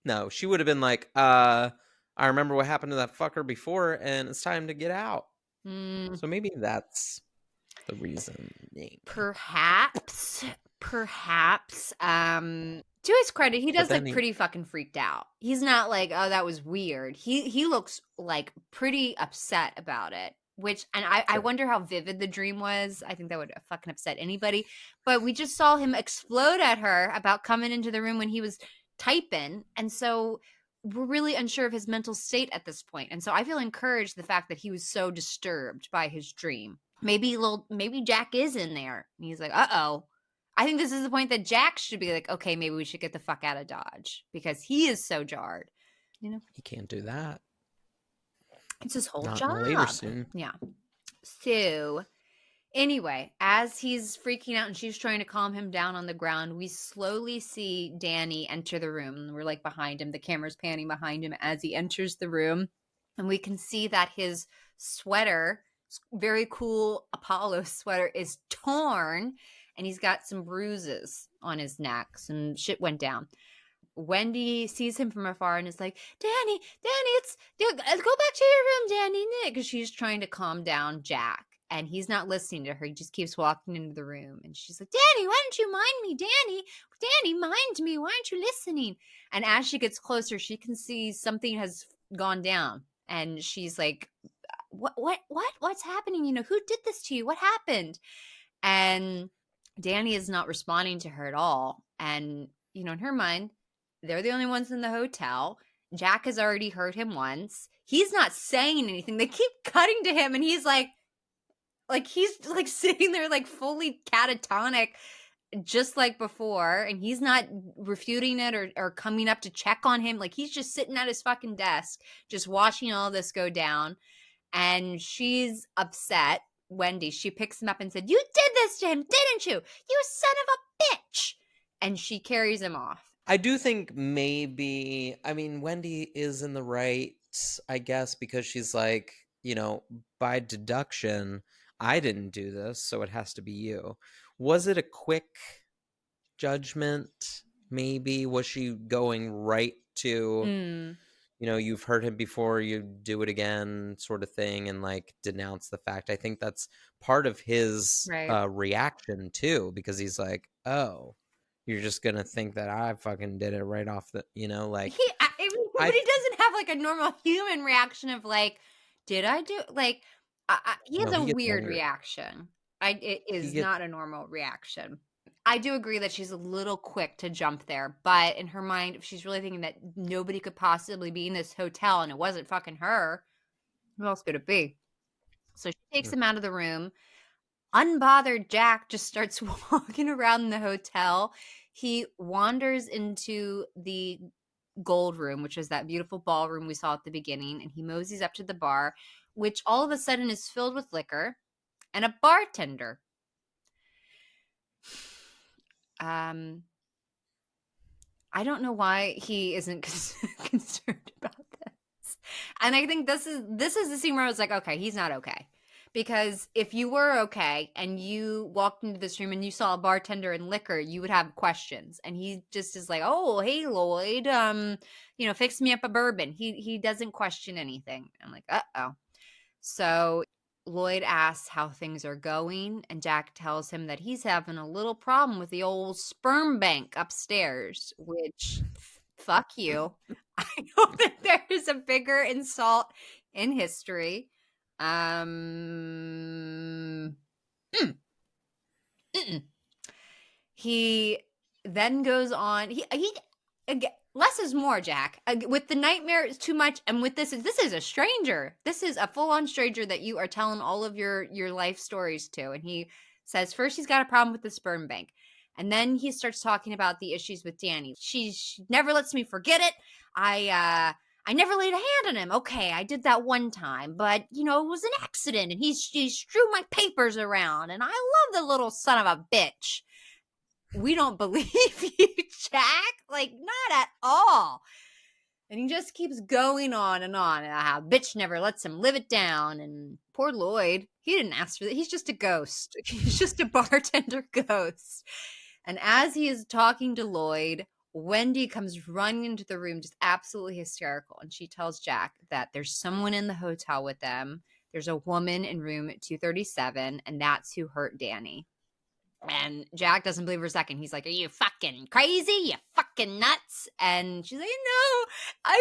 No, she would have been like, I remember what happened to that fucker before, and it's time to get out. So maybe that's the reason. Perhaps. To his credit, he does look pretty fucking freaked out. He's not like, oh, that was weird. He looks like pretty upset about it. I wonder how vivid the dream was. I think that would fucking upset anybody. But we just saw him explode at her about coming into the room when he was typing. And so we're really unsure of his mental state at this point. And so I feel encouraged the fact that he was so disturbed by his dream. Maybe Jack is in there. And he's like, uh-oh. I think this is the point that Jack should be like, okay, maybe we should get the fuck out of Dodge because he is so jarred. He can't do that. It's his whole Not job. Later soon. Yeah. So anyway, as he's freaking out and she's trying to calm him down on the ground, we slowly see Danny enter the room. We're like behind him. The camera's panning behind him as he enters the room. And we can see that his sweater, very cool Apollo sweater, is torn. And he's got some bruises on his neck. Some shit went down. Wendy sees him from afar and is like, Danny, go back to your room, Danny, because she's trying to calm down Jack. And he's not listening to her. He just keeps walking into the room. And she's like, Danny, why don't you mind me? Danny, mind me. Why aren't you listening? And as she gets closer, she can see something has gone down. And she's like, what's happening? Who did this to you? What happened? And Danny is not responding to her at all. And, in her mind, they're the only ones in the hotel. Jack has already heard him once. He's not saying anything. They keep cutting to him and he's like he's like sitting there like fully catatonic just like before. And he's not refuting it or coming up to check on him. Like he's just sitting at his fucking desk, just watching all this go down. And she's upset. Wendy, she picks him up and said, you did this to him, didn't you? You son of a bitch. And she carries him off. I do think maybe, Wendy is in the right, I guess, because she's like, by deduction, I didn't do this, so it has to be you. Was it a quick judgment? Maybe was she going right to you've heard him before, you do it again sort of thing, and like denounce the fact? I think that's part of his reaction too, because he's like, oh, you're just gonna think that I fucking did it right off the like but he doesn't have like a normal human reaction of like, did I do like he has a weird reaction. It is not a normal reaction. I do agree that she's a little quick to jump there, but in her mind, if she's really thinking that nobody could possibly be in this hotel and it wasn't fucking her, who else could it be? So she takes him out of the room. Unbothered Jack just starts walking around the hotel. He wanders into the gold room, which is that beautiful ballroom we saw at the beginning, and he moseys up to the bar, which all of a sudden is filled with liquor and a bartender. I don't know why he isn't concerned about this. And I think this is the scene where I was like, okay, he's not okay. Because if you were okay and you walked into this room and you saw a bartender and liquor, you would have questions. And he just is like, "Oh, hey Lloyd, fix me up a bourbon." He doesn't question anything. I'm like, "Uh-oh." So Lloyd asks how things are going, and Jack tells him that he's having a little problem with the old sperm bank upstairs, which, fuck you. I know that there is a bigger insult in history. Um, He then goes on. He again, less is more, Jack. With the nightmare, it's too much, and with this is a stranger. This is a full on stranger that you are telling all of your life stories to. And he says first he's got a problem with the sperm bank, and then he starts talking about the issues with Danny. She never lets me forget it. I never laid a hand on him. Okay, I did that one time, but it was an accident, and he strew my papers around, and I love the little son of a bitch. We don't believe you, Jack. Like, not at all. And he just keeps going on and on. How bitch never lets him live it down. And poor Lloyd, he didn't ask for that. He's just a ghost. He's just a bartender ghost. And as he is talking to Lloyd, Wendy comes running into the room, just absolutely hysterical. And she tells Jack that there's someone in the hotel with them. There's a woman in room 237, and that's who hurt Danny. And Jack doesn't believe her a second. He's like, "Are you fucking crazy? You fucking nuts?" And she's like, "No, I."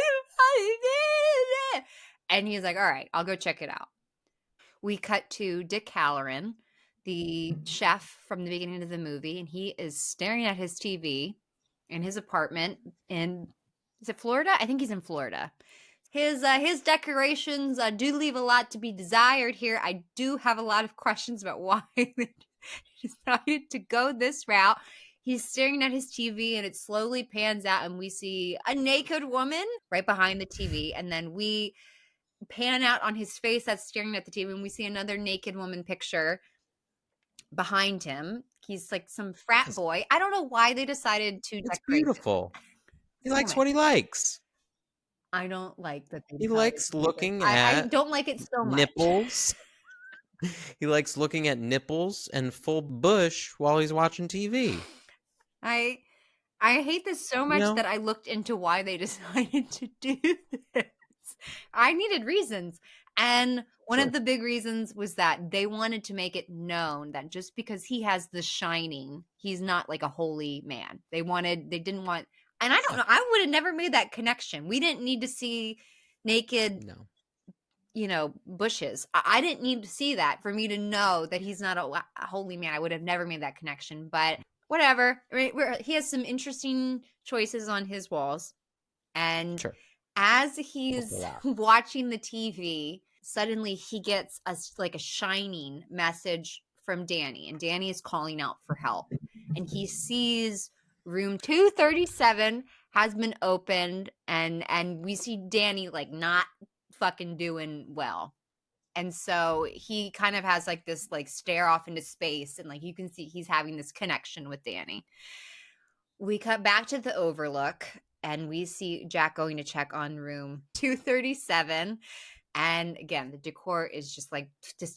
And he's like, "All right, I'll go check it out." We cut to Dick Hallorann, the chef from the beginning of the movie, and he is staring at his TV in his apartment in, is it Florida? I think he's in Florida. His decorations do leave a lot to be desired here. I do have a lot of questions about why they decided to go this route. He's staring at his TV, and it slowly pans out, and we see a naked woman right behind the TV, and then we pan out on his face that's staring at the TV, and we see another naked woman picture behind him. He's like some frat boy. I don't know why they decided to It's decorate. beautiful. He So likes anyway, what he likes. I don't like that. He likes looking I at don't like it so much. nipples. He likes looking at nipples and full bush while he's watching TV. I hate this so much that I looked into why they decided to do this. I needed reasons. And one of the big reasons was that they wanted to make it known that just because he has the shining, he's not like a holy man. They didn't want, and I don't know, I would have never made that connection. We didn't need to see naked, bushes. I didn't need to see that for me to know that he's not a holy man. I would have never made that connection, but whatever. He has some interesting choices on his walls. And as he's watching the TV, suddenly he gets a shining message from Danny, and Danny is calling out for help. And he sees room 237 has been opened, and we see Danny like not fucking doing well. And so he kind of has like this like stare off into space, and like you can see he's having this connection with Danny. We cut back to the Overlook, and we see Jack going to check on room 237. And again, the decor is just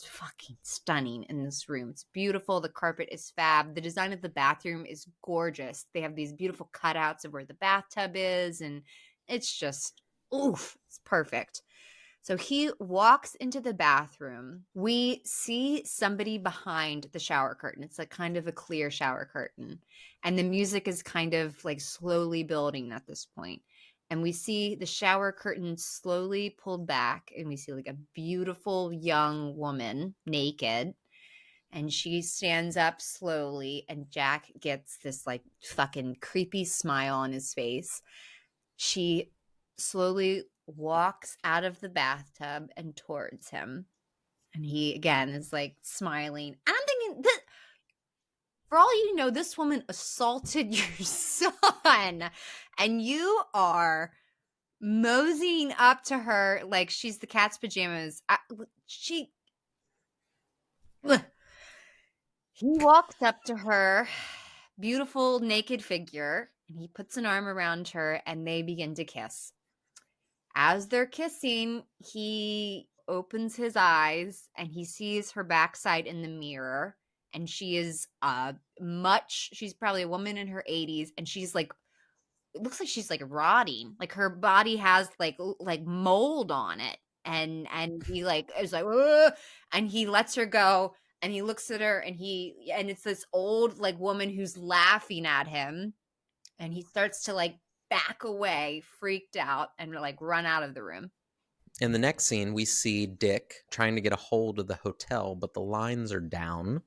fucking stunning in this room. It's beautiful. The carpet is fab. The design of the bathroom is gorgeous. They have these beautiful cutouts of where the bathtub is, and it's just, oof, it's perfect. So he walks into the bathroom. We see somebody behind the shower curtain. It's like kind of a clear shower curtain. And the music is kind of like slowly building at this point. And we see the shower curtain slowly pulled back. And we see like a beautiful young woman naked. And she stands up slowly. And Jack gets this like fucking creepy smile on his face. She slowly walks out of the bathtub and towards him, and he again is like smiling. And I'm thinking that for all you know, this woman assaulted your son, and you are moseying up to her like she's the cat's pajamas. He walks up to her, beautiful naked figure, and he puts an arm around her and they begin to kiss. As they're kissing, he opens his eyes and he sees her backside in the mirror, and she is she's probably a woman in her 80s, and she's like, it looks like she's like rotting, like her body has like mold on it, and he like is like, ugh, and he lets her go, and he looks at her, and it's this old like woman who's laughing at him, and he starts to like back away, freaked out, and like run out of the room. In the next scene, we see Dick trying to get a hold of the hotel, but the lines are down.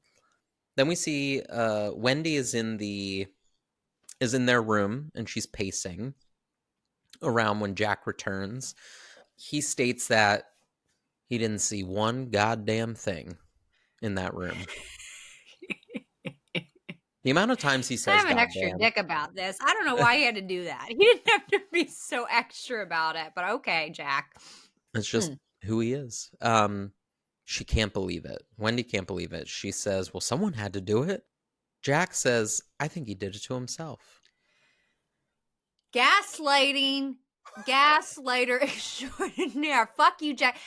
Then we see Wendy is in their room, and she's pacing around when Jack returns. He states that he didn't see one goddamn thing in that room. The amount of times he says I'm an extra dick about this. I don't know why he had to do that. He didn't have to be so extra about it, but okay, Jack. It's just who he is. She can't believe it. Wendy can't believe it. She says, well, someone had to do it. Jack says, I think he did it to himself. Gaslighting. Gaslighter extraordinaire. Fuck you, Jack.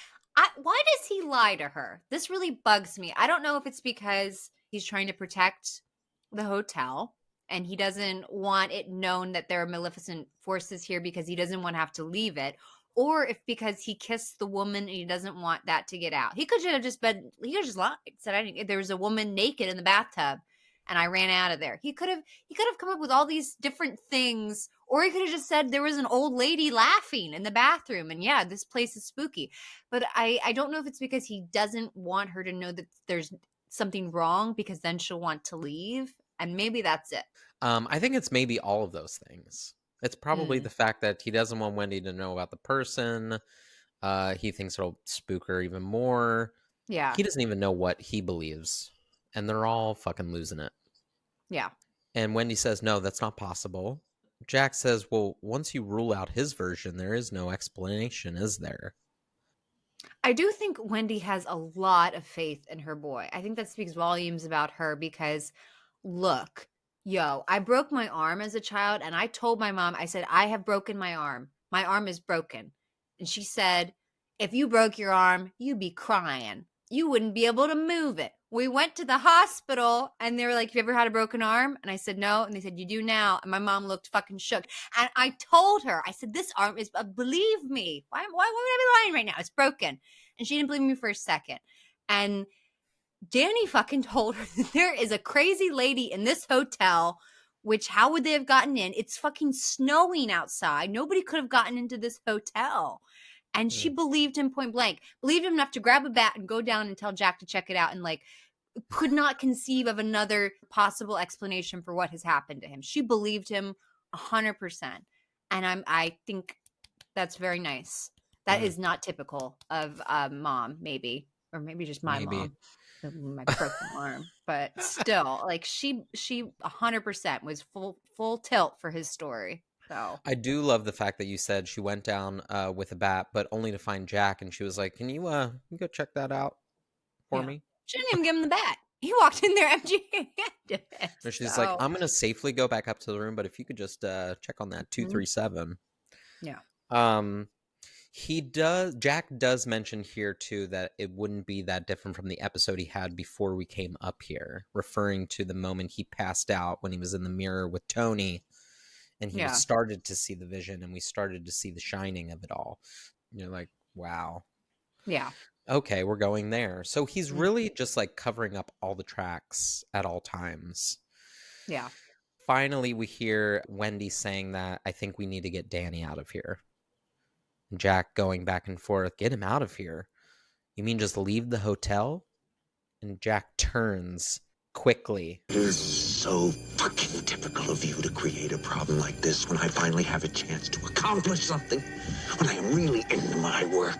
Why does he lie to her? This really bugs me. I don't know if it's because he's trying to protect the hotel and he doesn't want it known that there are maleficent forces here because he doesn't want to have to leave it, or if because he kissed the woman and he doesn't want that to get out. He could have just lied, said there was a woman naked in the bathtub and I ran out of there. He could have come up with all these different things, or he could have just said there was an old lady laughing in the bathroom and yeah, this place is spooky. But I don't know if it's because he doesn't want her to know that there's something wrong, because then she'll want to leave, and maybe that's it. I think it's maybe all of those things. It's probably the fact that he doesn't want Wendy to know about the person. He thinks it'll spook her even more. Yeah. He doesn't even know what he believes, and they're all fucking losing it. Yeah. And Wendy says, no, that's not possible. Jack says, well, once you rule out his version, there is no explanation, is there? I do think Wendy has a lot of faith in her boy. I think that speaks volumes about her because, look, I broke my arm as a child, and I told my mom, I said, I have broken my arm. My arm is broken. And she said, if you broke your arm, you'd be crying. You wouldn't be able to move it. We went to the hospital and they were like, have you ever had a broken arm? And I said, no. And they said, you do now. And my mom looked fucking shook. And I told her, I said, this arm is, believe me. Why would I be lying right now? It's broken. And she didn't believe me for a second. And Danny fucking told her that there is a crazy lady in this hotel, which how would they have gotten in? It's fucking snowing outside. Nobody could have gotten into this hotel. And she believed him point blank, believed him enough to grab a bat and go down and tell Jack to check it out, and like could not conceive of another possible explanation for what has happened to him. She believed him 100%. And I think that's very nice. That is not typical of mom, maybe, or maybe just my mom, my broken arm. But still, like she 100% was full tilt for his story. So I do love the fact that you said she went down with a bat, but only to find Jack, and she was like, "Can you go check that out for me?" She didn't even give him the bat. He walked in there empty-handed. So she's like, "I'm gonna safely go back up to the room, but if you could just check on that 237." Yeah. Jack does mention here too that it wouldn't be that different from the episode he had before we came up here, referring to the moment he passed out when he was in the mirror with Tony. And he started to see the vision, and we started to see the shining of it all. And you're like, wow. Yeah. Okay, we're going there. So he's really just like covering up all the tracks at all times. Yeah. Finally, we hear Wendy saying that I think we need to get Danny out of here. Jack going back and forth, get him out of here. You mean just leave the hotel? And Jack turns quickly. It is so fucking typical of you to create a problem like this when I finally have a chance to accomplish something, when I am really into my work.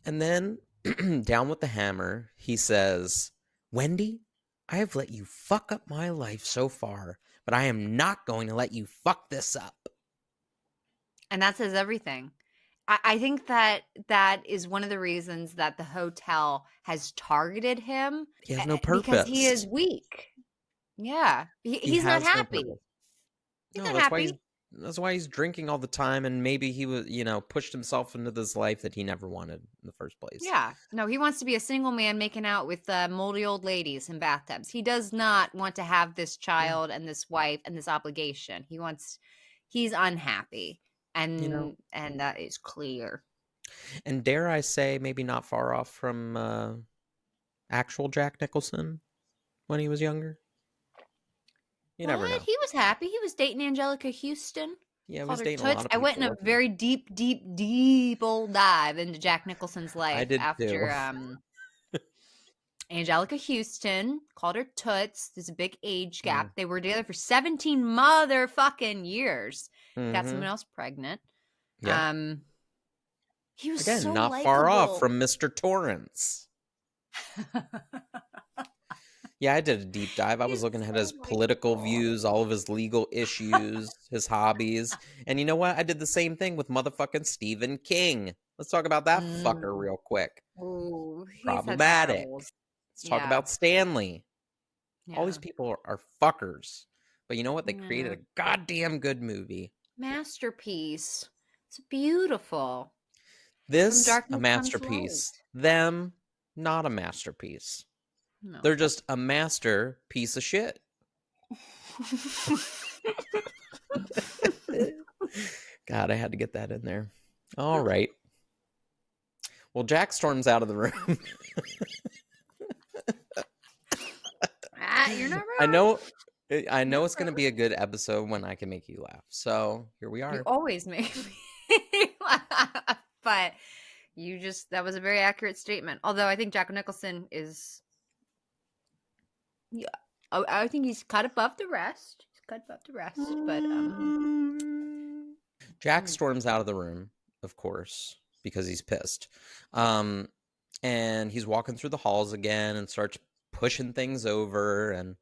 And then, down with the hammer, he says, Wendy, I have let you fuck up my life so far, but I am not going to let you fuck this up. And that says everything. I think that is one of the reasons that the hotel has targeted him. He has no purpose. Because he is weak. Yeah. He's not happy. He's No, not happy. that's why he's drinking all the time, and maybe he was, pushed himself into this life that he never wanted in the first place. Yeah. No, he wants to be a single man making out with moldy old ladies in bathtubs. He does not want to have this child and this wife and this obligation. He's unhappy. And that is clear. And dare I say, maybe not far off from actual Jack Nicholson when he was younger. You never know. He was happy. He was dating Angelica Houston. Yeah, he Called was her dating a Toots. lot of I people. went in a very deep old dive into Jack Nicholson's life I did after too. Angelica Houston called her Toots. There's a big age gap. Mm. They were together for 17 motherfucking years. Got someone else pregnant. Yeah. He was Again, so not far off from Mr. Torrance. Yeah, I did a deep dive. I was looking at his political views, all of his legal issues, his hobbies. And you know what? I did the same thing with motherfucking Stephen King. Let's talk about that fucker real quick. Ooh, Problematic. Let's talk about Stanley. Yeah. All these people are fuckers. But you know what? They created a goddamn good movie. Masterpiece. It's beautiful. This, a masterpiece. Them, not a masterpiece. No. They're just a master piece of shit. God, I had to get that in there. All right. Well, Jack storms out of the room. You're not wrong. I know it's going to be a good episode when I can make you laugh. So here we are. You always make me laugh. But that was a very accurate statement. Although I think Jack Nicholson is... Yeah, I think he's cut above the rest. But Jack storms out of the room, of course, because he's pissed. And he's walking through the halls again and starts pushing things over, and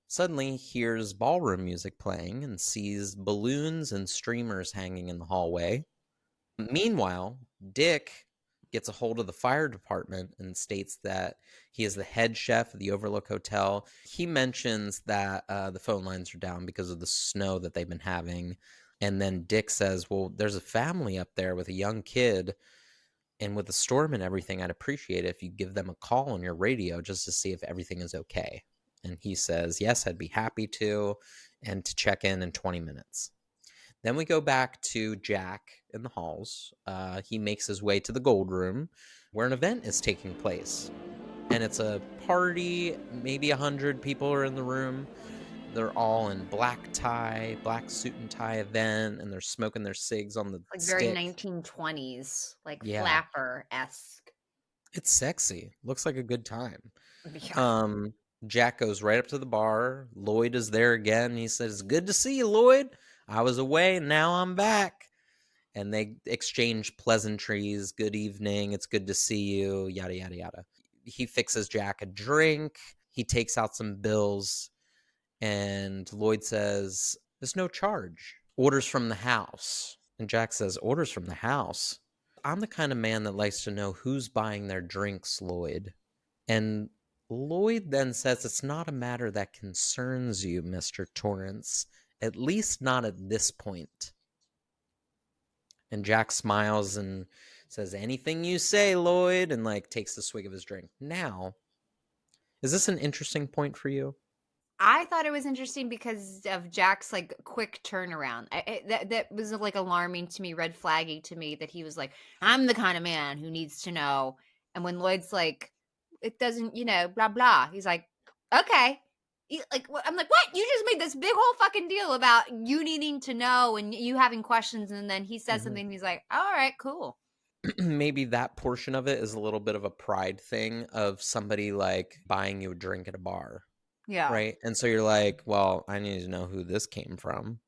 suddenly hears ballroom music playing and sees balloons and streamers hanging in the hallway. Meanwhile, Dick gets a hold of the fire department and states that he is the head chef of the Overlook Hotel. He mentions that the phone lines are down because of the snow that they've been having. And then Dick says, well, there's a family up there with a young kid. And with the storm and everything, I'd appreciate it if you give them a call on your radio just to see if everything is okay. And he says, yes, I'd be happy to, and to check in 20 minutes. Then we go back to Jack in the halls. He makes his way to the Gold Room, where an event is taking place. And it's a party. Maybe 100 people are in the room. They're all in black suit and tie event, and they're smoking their cigs on the stick. Very 1920s, flapper-esque. It's sexy. Looks like a good time. Yeah. Jack goes right up to the bar. Lloyd is there again. He says, good to see you, Lloyd. I was away, and now I'm back. And they exchange pleasantries. Good evening. It's good to see you. Yada, yada, yada. He fixes Jack a drink. He takes out some bills. And Lloyd says, there's no charge. Orders from the house. And Jack says, orders from the house? I'm the kind of man that likes to know who's buying their drinks, Lloyd. And Lloyd then says, it's not a matter that concerns you, Mr. Torrance. At least not at this point. And Jack smiles and says, anything you say, Lloyd, and takes a swig of his drink. Now, is this an interesting point for you? I thought it was interesting because of Jack's quick turnaround. That was alarming to me, red flaggy to me, that he was like, I'm the kind of man who needs to know. And when Lloyd's like, it doesn't, blah, blah. He's like, okay. I'm like, what? You just made this big whole fucking deal about you needing to know and you having questions. And then he says something and he's like, all right, cool. Maybe that portion of it is a little bit of a pride thing of somebody buying you a drink at a bar. Yeah. Right. And so you're like, well, I need to know who this came from,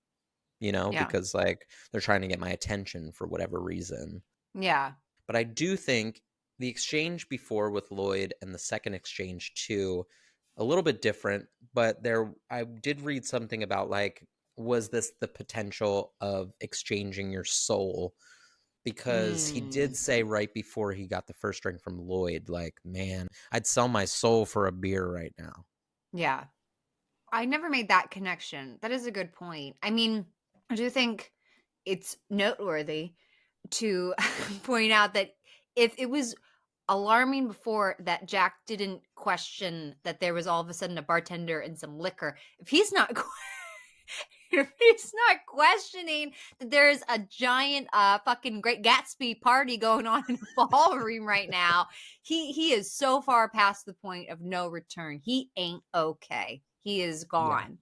because they're trying to get my attention for whatever reason. Yeah. But I do think the exchange before with Lloyd and the second exchange too, a little bit different, but I did read something about was this the potential of exchanging your soul? Because he did say right before he got the first drink from Lloyd, man, I'd sell my soul for a beer right now. Yeah. I never made that connection. That is a good point. I mean, I do think it's noteworthy to point out that if it was alarming before that Jack didn't question that there was all of a sudden a bartender and some liquor, if he's not if he's not questioning that there's a giant fucking Great Gatsby party going on in a ballroom right now, he is so far past the point of no return. He ain't okay. He is gone.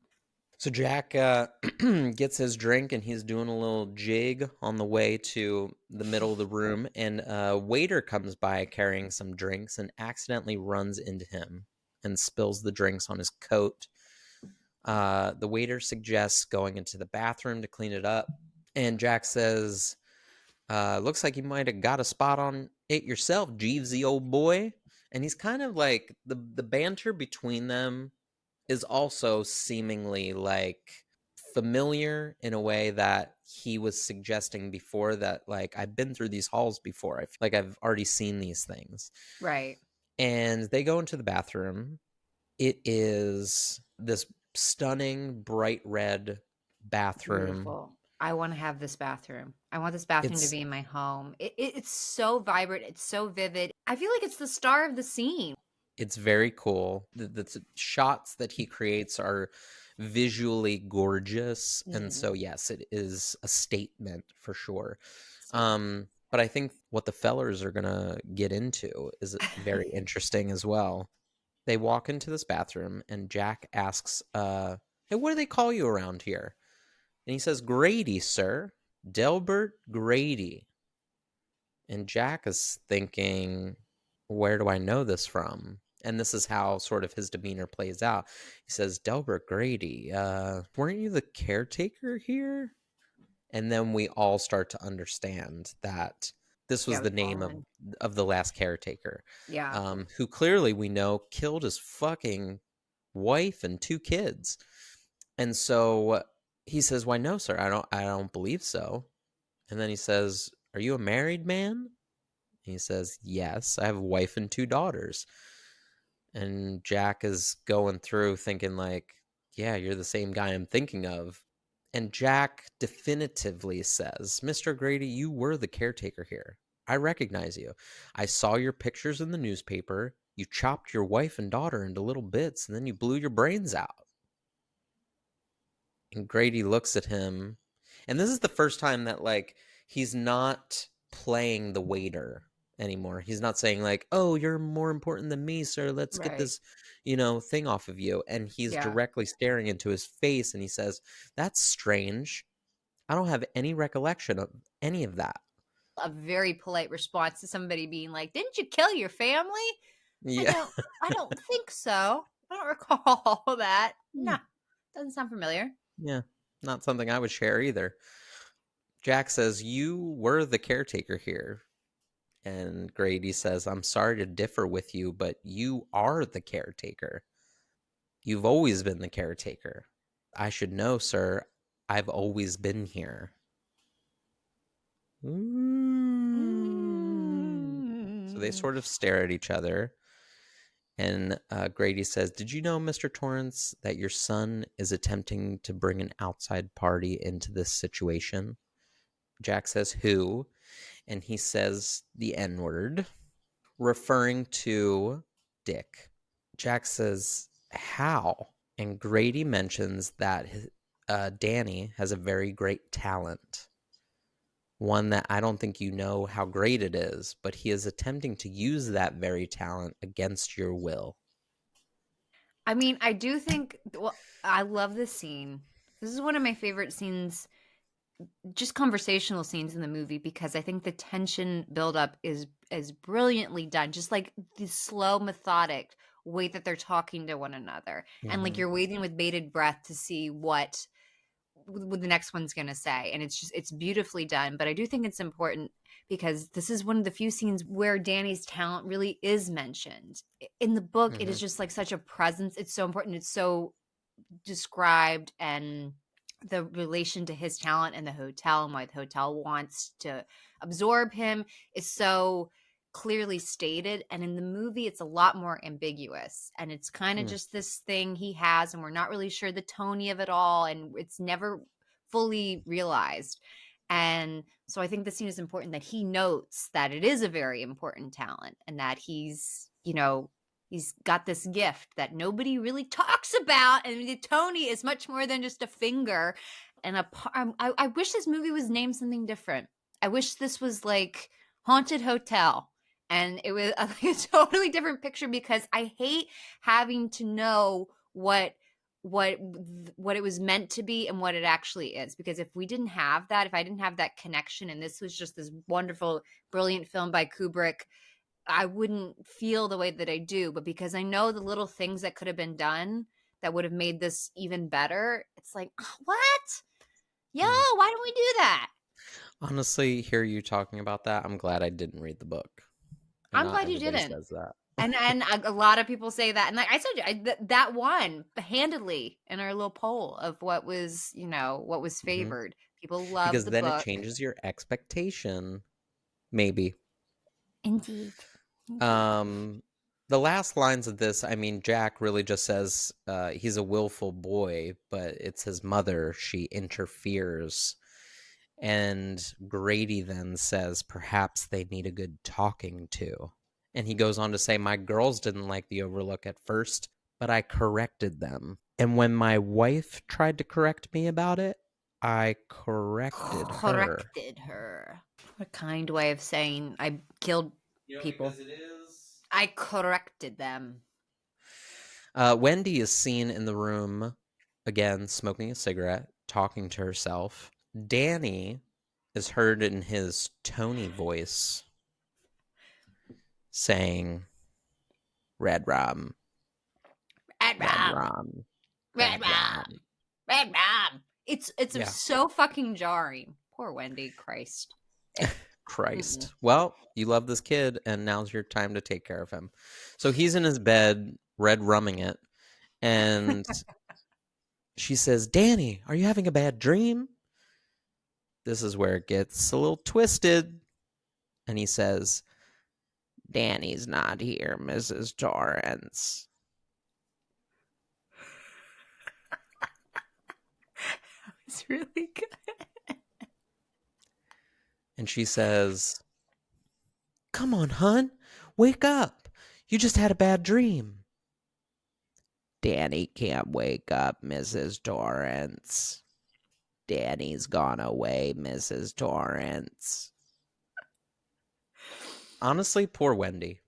So Jack gets his drink and he's doing a little jig on the way to the middle of the room, and a waiter comes by carrying some drinks and accidentally runs into him and spills the drinks on his coat. The waiter suggests going into the bathroom to clean it up, and Jack says, looks like you might have got a spot on it yourself, Jeevesy old boy. And he's kind of like, the banter between them is also seemingly like familiar in a way that he was suggesting before, that like, I've been through these halls before. I feel like I've already seen these things. Right. And they go into the bathroom. It is this stunning bright red bathroom. Beautiful. I want to have this bathroom. I want this bathroom to be in my home. It's so vibrant. It's so vivid. I feel like it's the star of the scene. It's very cool. The shots that he creates are visually gorgeous. And so, yes, it is a statement for sure. But I think what the fellers are going to get into is very interesting as well. They walk into this bathroom and Jack asks, hey, what do they call you around here? And he says, Grady, sir. Delbert Grady. And Jack is thinking, where do I know this from? And this is how sort of his demeanor plays out. He says, Delbert Grady, weren't you the caretaker here? And then we all start to understand that this was the name of the last caretaker. Yeah. Who clearly we know killed his fucking wife and 2 kids. And so he says, why no, sir, I don't believe so. And then he says, are you a married man? And he says, yes, I have a wife and 2 daughters. And Jack is going through thinking like, yeah, you're the same guy I'm thinking of. And Jack definitively says, Mr. Grady, you were the caretaker here. I recognize you. I saw your pictures in the newspaper. You chopped your wife and daughter into little bits, and then you blew your brains out. And Grady looks at him. And this is the first time that, like, he's not playing the waiter anymore. He's not saying, like, oh, you're more important than me, sir. Let's get this, thing off of you. And he's directly staring into his face. And he says, that's strange. I don't have any recollection of any of that. A very polite response to somebody being like, didn't you kill your family? Yeah. I don't think so. I don't recall that. No, doesn't sound familiar. Yeah, not something I would share either. Jack says, you were the caretaker here. And Grady says, I'm sorry to differ with you, but you are the caretaker. You've always been the caretaker. I should know, sir. I've always been here. So they sort of stare at each other. And Grady says, did you know, Mr. Torrance, that your son is attempting to bring an outside party into this situation? Jack says, who? And he says the N-word, referring to Dick. Jack says, how? And Grady mentions that Danny has a very great talent. One that I don't think you know how great it is, but he is attempting to use that very talent against your will. I mean, I do think, I love this scene. This is one of my favorite scenes, just conversational scenes in the movie, because I think the tension buildup is brilliantly done. Just like the slow, methodic way that they're talking to one another. Mm-hmm. And like you're waiting with bated breath to see what the next one's going to say. And it's beautifully done. But I do think it's important because this is one of the few scenes where Danny's talent really is mentioned. In the book, it is just like such a presence. It's so important. It's so described, and the relation to his talent and the hotel and why the hotel wants to absorb him is so clearly stated, and in the movie it's a lot more ambiguous, and it's kind of Hmm. just this thing he has, and we're not really sure the Tony of it all, and it's never fully realized. And so I think the scene is important that he notes that it is a very important talent, and that he's got this gift that nobody really talks about, and the Tony is much more than just a finger and I wish this movie was named something different. I wish this was like Haunted Hotel, and it was a totally different picture, because I hate having to know what it was meant to be and what it actually is. Because if we didn't have that, if I didn't have that connection, and this was just this wonderful, brilliant film by Kubrick, I wouldn't feel the way that I do. But because I know the little things that could have been done that would have made this even better, it's like, what? Yo, why don't we do that? Honestly, hear you talking about that, I'm glad I didn't read the book. And I'm not glad you everybody didn't. says that. And a lot of people say that. And like I told you, that won handedly in our little poll of what was favored. People love Because the then it book. changes your expectation. Maybe. Indeed. The last lines of this, I mean, Jack really just says he's a willful boy, but it's his mother. She interferes. And Grady then says, perhaps they need a good talking to. And he goes on to say, my girls didn't like the Overlook at first, but I corrected them. And when my wife tried to correct me about it, I corrected her. Corrected her. A kind way of saying I killed people. Because it is. I corrected them. Wendy is seen in the room, again, smoking a cigarette, talking to herself. Danny is heard in his Tony voice saying, redrum. Redrum. Redrum. It's so fucking jarring. Poor Wendy. Christ. Christ. Well, you love this kid, and now's your time to take care of him. So he's in his bed, red rumming it, and she says, Danny, are you having a bad dream? This is where it gets a little twisted. And he says, Danny's not here, Mrs. Torrance. It's really good. And she says, come on, hun, wake up. You just had a bad dream. Danny can't wake up, Mrs. Torrance. Danny's gone away, Mrs. Torrance. Honestly, poor Wendy.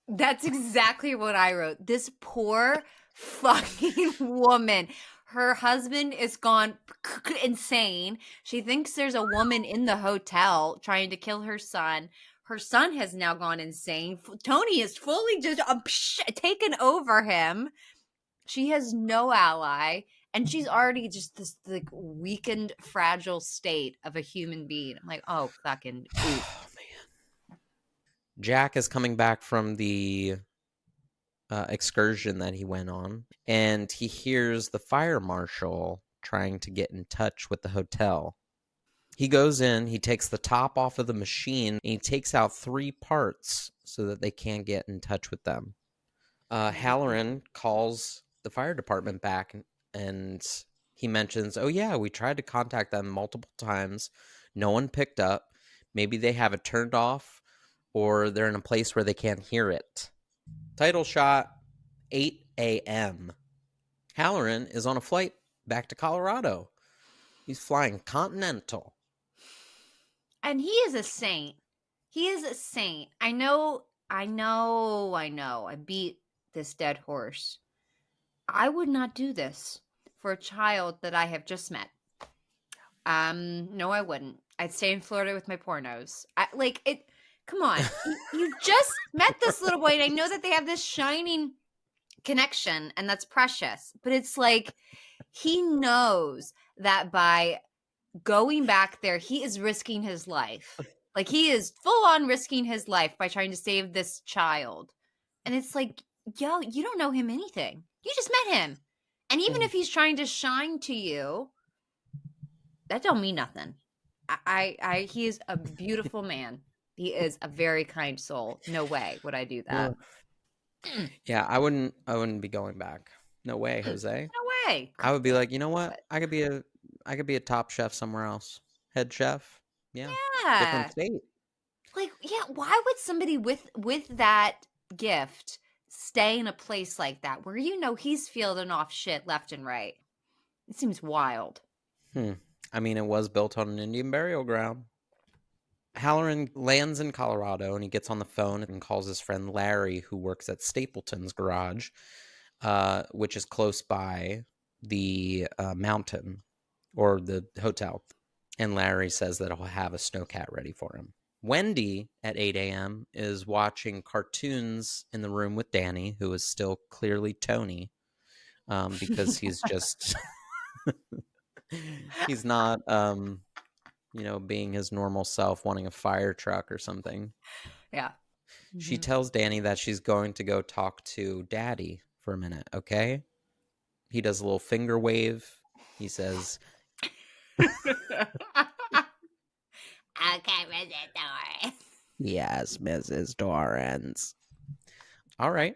That's exactly what I wrote. This poor fucking woman. Her husband is gone insane. She thinks there's a woman in the hotel trying to kill her son. Her son has now gone insane. Tony is fully just taken over him. She has no ally. And she's already just this like weakened, fragile state of a human being. I'm like, oh, fucking oof. Jack is coming back from the excursion that he went on, and he hears the fire marshal trying to get in touch with the hotel. He goes in, he takes the top off of the machine, and he takes out 3 parts so that they can't get in touch with them. Hallorann calls the fire department back, and he mentions, oh yeah, we tried to contact them multiple times. No one picked up. Maybe they have it turned off, or they're in a place where they can't hear it. Title shot, 8 a.m. Hallorann is on a flight back to Colorado. He's flying Continental. And he is a saint. He is a saint. I know. I beat this dead horse. I would not do this for a child that I have just met. No, I wouldn't. I'd stay in Florida with my pornos. Come on. You just met this little boy, and I know that they have this shining connection, and that's precious. But it's like he knows that by going back there, he is risking his life. Like, he is full on risking his life by trying to save this child. And it's like, yo, you don't know him anything. You just met him. And even if he's trying to shine to you, that don't mean nothing. He is a beautiful man. He is a very kind soul. No way would I do that. Yeah, I wouldn't be going back. No way, Jose. No way. I would be like, you know what? I could be a top chef somewhere else. Head chef. Yeah. Different Yeah. state. Like, yeah, why would somebody with that gift stay in a place like that where he's fielding off shit left and right? It seems wild. I mean, it was built on an Indian burial ground. Hallorann lands in Colorado, and he gets on the phone and calls his friend Larry, who works at Stapleton's garage, which is close by the mountain or the hotel. And Larry says that he'll have a snowcat ready for him. Wendy at 8 a.m. is watching cartoons in the room with Danny, who is still clearly Tony, because he's just he's not being his normal self, wanting a fire truck or something. Yeah. She tells Danny that she's going to go talk to Daddy for a minute, okay? He does a little finger wave. He says, Okay, Mrs. Doris. "Yes, Mrs. Dorrance." All right.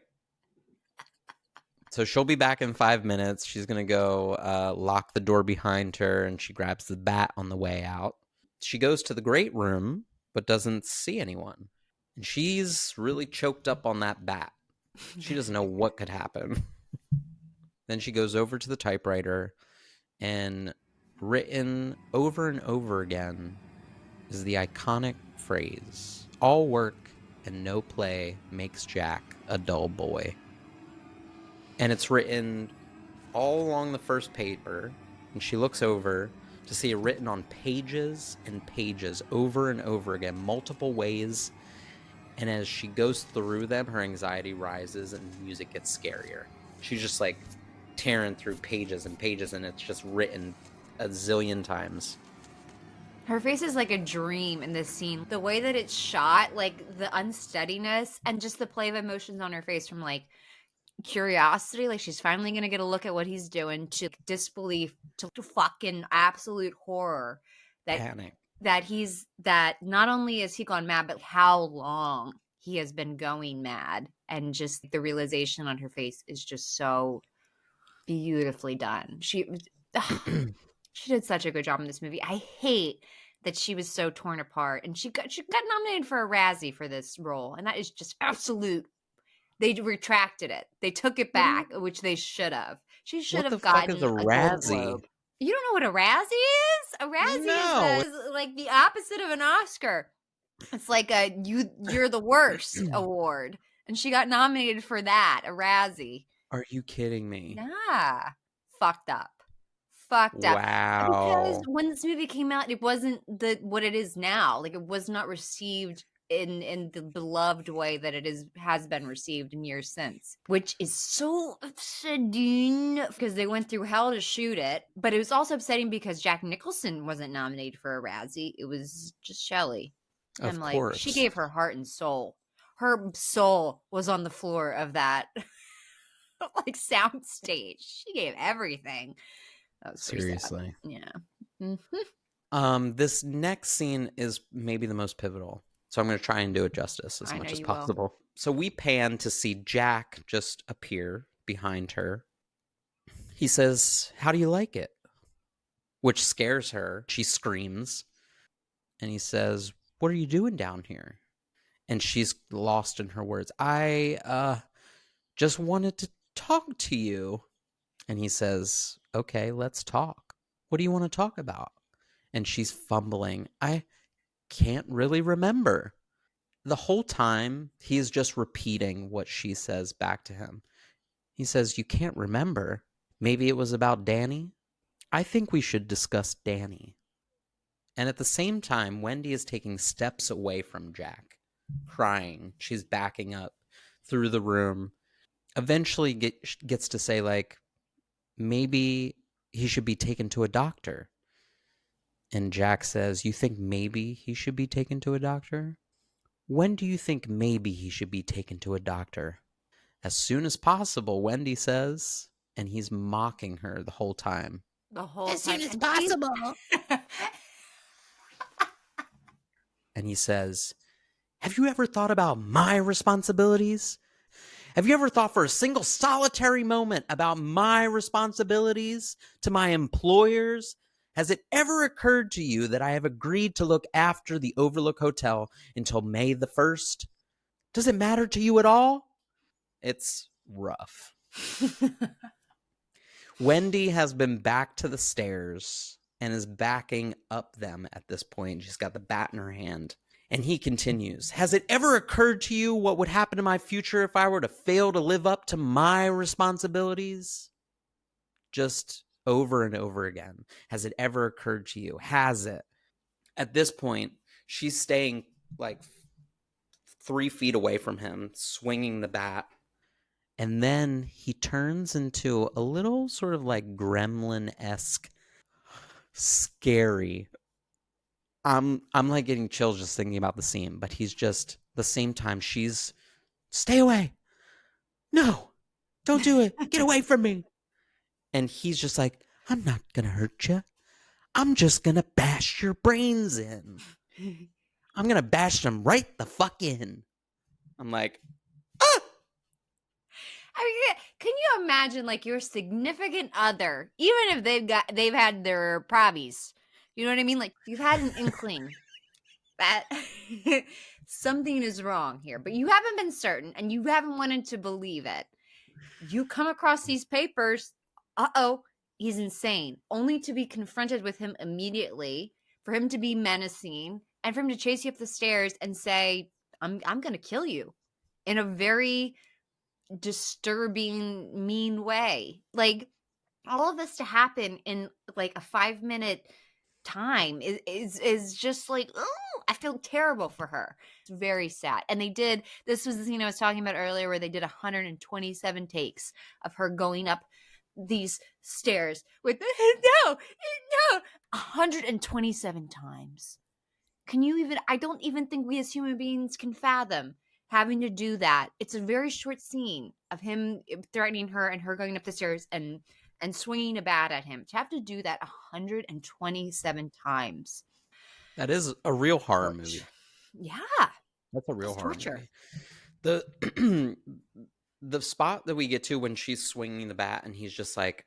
So she'll be back in 5 minutes. She's going to go lock the door behind her, and she grabs the bat on the way out. She goes to the great room, but doesn't see anyone. And she's really choked up on that bat. She doesn't know what could happen. Then she goes over to the typewriter, and written over and over again is the iconic phrase, "All work and no play makes Jack a dull boy." And it's written all along the first paper, and she looks over to see it written on pages and pages over and over again, multiple ways. And as she goes through them, her anxiety rises and the music gets scarier. She's just like tearing through pages and pages, and it's just written a zillion times. Her face is like a dream in this scene. The way that it's shot, like the unsteadiness and just the play of emotions on her face, from like curiosity, like she's finally gonna get a look at what he's doing, to disbelief, to fucking absolute horror that Panic. that not only has he gone mad, but how long he has been going mad. And just the realization on her face is just so beautifully done. She did such a good job in this movie. I hate that she was so torn apart, and she got nominated for a Razzie for this role, and that is just absolute. They retracted it. They took it back, which they should have. She should have gotten What the fuck is a Golden Razzie? Globe. You don't know what a Razzie is? A Razzie is like the opposite of an Oscar. It's like a you're the worst award, and she got nominated for that, a Razzie. Are you kidding me? Yeah, fucked up. Wow. Because when this movie came out, it wasn't what it is now. Like, it was not received in the beloved way that it has been received in years since, which is so upsetting because they went through hell to shoot it. But it was also upsetting because Jack Nicholson wasn't nominated for a Razzie. It was just Shelley. Of course. She gave her heart and soul. Her soul was on the floor of that like sound stage. She gave everything. That was seriously. Yeah. Mm-hmm. This next scene is maybe the most pivotal. So I'm going to try and do it justice as much as possible. Will. So we pan to see Jack just appear behind her. He says, "How do you like it?" Which scares her. She screams. And he says, "What are you doing down here?" And she's lost in her words. "I just wanted to talk to you." And he says, "Okay, let's talk. What do you want to talk about?" And she's fumbling. "I can't really remember." The whole time, he is just repeating what she says back to him. He says, "You can't remember? Maybe it was about Danny? I think we should discuss Danny." And at the same time, Wendy is taking steps away from Jack, crying. She's backing up through the room. Eventually gets to say, like, maybe he should be taken to a doctor. And Jack says, "You think maybe he should be taken to a doctor? When do you think maybe he should be taken to a doctor?" "As soon as possible," Wendy says. And he's mocking her the whole time. As soon as possible. And he says, Have you ever thought about my responsibilities? Have you ever thought for a single solitary moment about my responsibilities to my employers? Has it ever occurred to you that I have agreed to look after the Overlook Hotel until May the 1st? Does it matter to you at all? It's rough. Wendy has been back to the stairs and is backing up them at this point. She's got the bat in her hand. And he continues, has it ever occurred to you what would happen to my future if I were to fail to live up to my responsibilities? Just over and over again. Has it ever occurred to you? Has it? At this point, she's staying like 3 feet away from him, swinging the bat. And then he turns into a little sort of like gremlin-esque, scary. I'm like getting chills just thinking about the scene, but he's just, the same time she's, stay away. No, don't do it. Get away from me. And he's just like, I'm not going to hurt you. I'm just going to bash your brains in. I'm going to bash them right the fuck in. I'm like, ah! I mean, can you imagine like your significant other, even if they've had their probbies, you know what I mean? Like you've had an inkling that something is wrong here, but you haven't been certain and you haven't wanted to believe it. You come across these papers, he's insane, only to be confronted with him immediately, for him to be menacing and for him to chase you up the stairs and say, I'm going to kill you in a very disturbing, mean way. Like all of this to happen in like a 5-minute time is just like, oh, I feel terrible for her. It's very sad. And this was the scene I was talking about earlier where they did 127 takes of her going up these stairs with no 127 times. I don't even think we as human beings can fathom having to do that. It's a very short scene of him threatening her and her going up the stairs and swinging a bat at him. To have to do that 127 times. That is a real horror movie. Yeah. That's a real horror torture. movie. The spot that we get to when she's swinging the bat and he's just like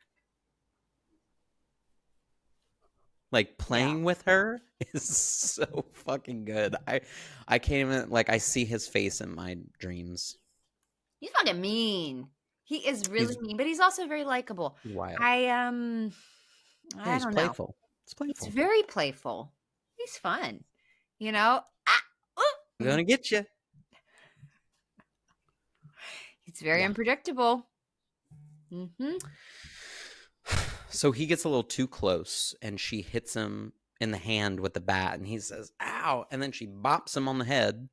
playing with her is so fucking good. I can't even, like, I see his face in my dreams. He's fucking mean. He is really mean, but he's also very likable. Wild. I he's don't playful. know. It's playful. It's very playful. He's fun. You know? I'm gonna get you. It's very unpredictable. So he gets a little too close and she hits him in the hand with the bat and he says, ow. And then she bops him on the head.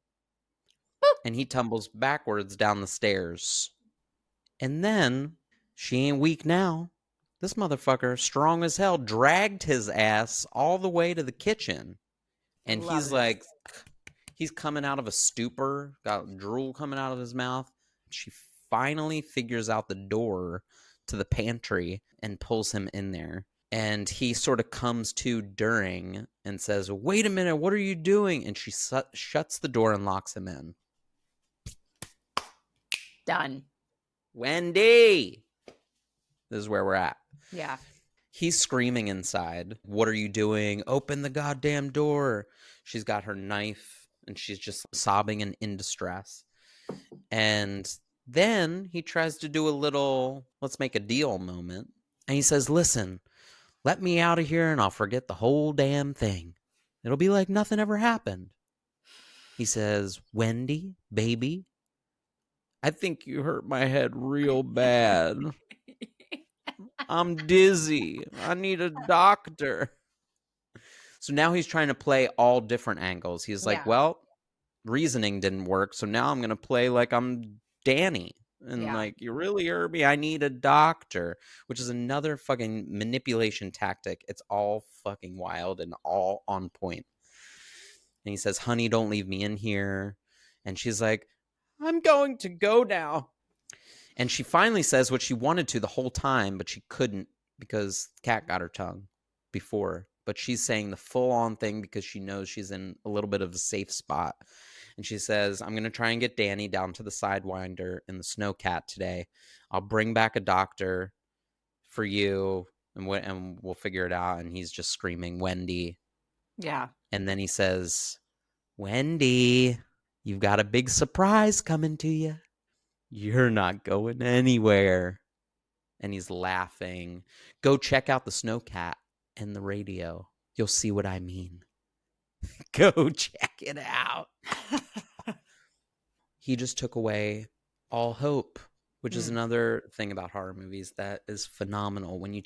Boop. And he tumbles backwards down the stairs. And then she ain't weak now. This motherfucker, strong as hell, dragged his ass all the way to the kitchen. And he's like, he's coming out of a stupor, got drool coming out of his mouth. She finally figures out the door to the pantry and pulls him in there. And he sort of comes to during and says, wait a minute, what are you doing? And she shuts the door and locks him in. Done. Wendy! This is where we're at. Yeah. He's screaming inside. What are you doing? Open the goddamn door. She's got her knife and she's just sobbing and in distress. And then he tries to do a little, let's make a deal moment. And he says, listen, let me out of here and I'll forget the whole damn thing. It'll be like nothing ever happened. He says, Wendy, baby, I think you hurt my head real bad. I'm dizzy. I need a doctor. So now he's trying to play all different angles. He's like, well, reasoning didn't work. So now I'm going to play like I'm Danny. And like, you really hurt me. I need a doctor, which is another fucking manipulation tactic. It's all fucking wild and all on point. And he says, honey, don't leave me in here. And she's like, I'm going to go now. And she finally says what she wanted to the whole time, but she couldn't because the cat got her tongue before. But she's saying the full-on thing because she knows she's in a little bit of a safe spot. And she says, I'm going to try and get Danny down to the Sidewinder in the Snowcat today. I'll bring back a doctor for you, and we'll figure it out. And he's just screaming, Wendy. Yeah. And then he says, Wendy, you've got a big surprise coming to you. You're not going anywhere. And he's laughing. Go check out the Snowcat and the radio. You'll see what I mean. Go check it out. He just took away all hope, which is another thing about horror movies that is phenomenal. When you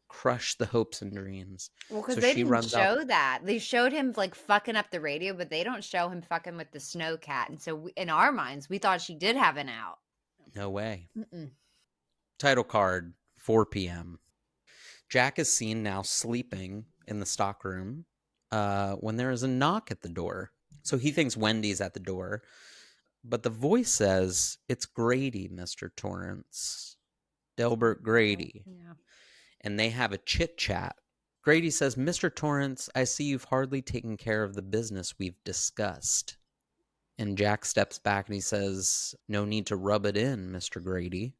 crush the hopes and dreams. Well, because So they she didn't runs out. show that. They showed him like fucking up the radio, but they don't show him fucking with the Snowcat. And so in our minds, we thought she did have an out. No way. Mm-mm. Title card, 4 p.m. Jack is seen now sleeping in the stockroom when there is a knock at the door. So he thinks Wendy's at the door. But the voice says, it's Grady, Mr. Torrance. Delbert Grady. Yeah. And they have a chit-chat. Grady says, Mr. Torrance, I see you've hardly taken care of the business we've discussed. And Jack steps back and he says, no need to rub it in, Mr. Grady.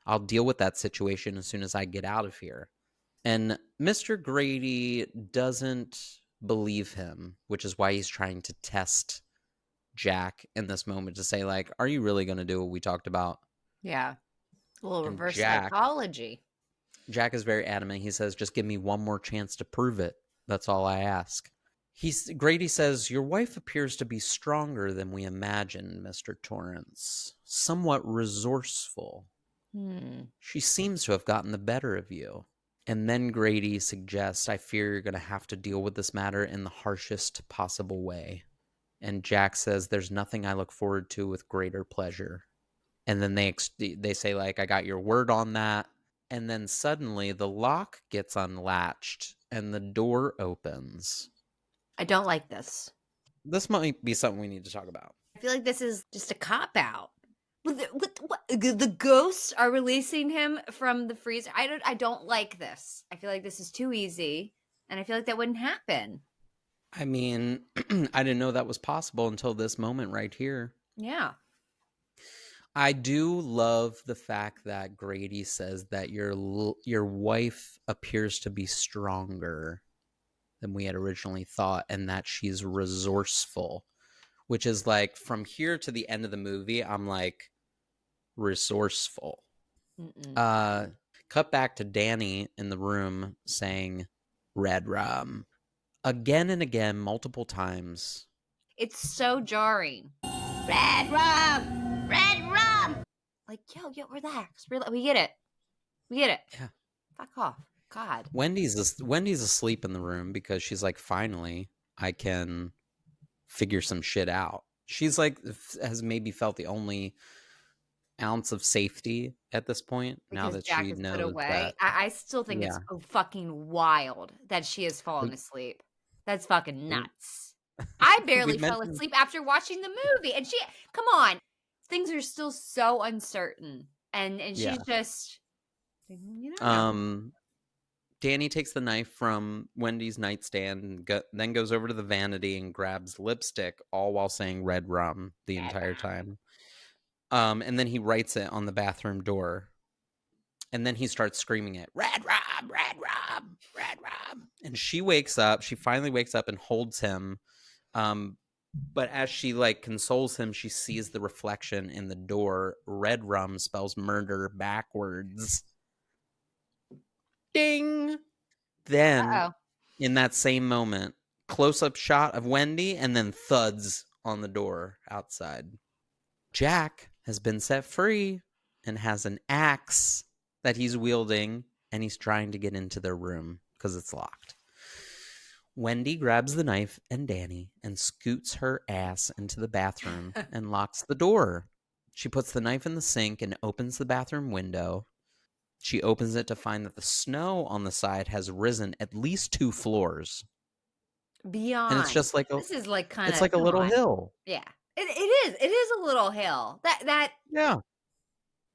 I'll deal with that situation as soon as I get out of here. And Mr. Grady doesn't believe him, which is why he's trying to test Jack in this moment to say, like, are you really going to do what we talked about? Yeah. A little And reverse Jack- psychology. Jack is very adamant. He says, just give me one more chance to prove it. That's all I ask. Grady says, your wife appears to be stronger than we imagined, Mr. Torrance. Somewhat resourceful. She seems to have gotten the better of you. And then Grady suggests, I fear you're going to have to deal with this matter in the harshest possible way. And Jack says, there's nothing I look forward to with greater pleasure. And then they say, like, I got your word on that. And then suddenly the lock gets unlatched and the door opens. I don't like this. This might be something we need to talk about. I feel like this is just a cop-out. The ghosts are releasing him from the freezer. I don't like this. I feel like this is too easy. And I feel like that wouldn't happen. I mean, I didn't know that was possible until this moment right here. Yeah. I do love the fact that Grady says that your wife appears to be stronger than we had originally thought, and that she's resourceful, which is like from here to the end of the movie, I'm like, resourceful. Cut back to Danny in the room saying, redrum. Again and again, multiple times. It's so jarring. Red rum! Red rum! Like, yo, relax. We get it. Yeah. Fuck off. God. Wendy's asleep in the room because she's like, finally, I can figure some shit out. She's like, has maybe felt the only ounce of safety at this point, Because now that Jack she is knows put away. that. I still think it's fucking wild that she has fallen asleep. That's fucking nuts. I barely fell asleep after watching the movie. And come on. Things are still so uncertain. And she's just, you know. Danny takes the knife from Wendy's nightstand and then goes over to the vanity and grabs lipstick, all while saying red rum the entire time. And then he writes it on the bathroom door. And then he starts screaming it, red rum, red rum, red rum. And she finally wakes up and holds him. But as she like consoles him, she sees the reflection in the door. Red rum spells murder backwards. Ding. Then in that same moment, close-up shot of Wendy and then thuds on the door outside. Jack has been set free and has an axe that he's wielding, and he's trying to get into their room because it's locked. Wendy grabs the knife and Danny and scoots her ass into the bathroom and locks the door. She puts the knife in the sink and opens the bathroom window. She opens it to find that the snow on the side has risen at least 2 floors. Beyond. And it's just like this is like kind of, it's like a little hill. Yeah. It is a little hill. That Yeah.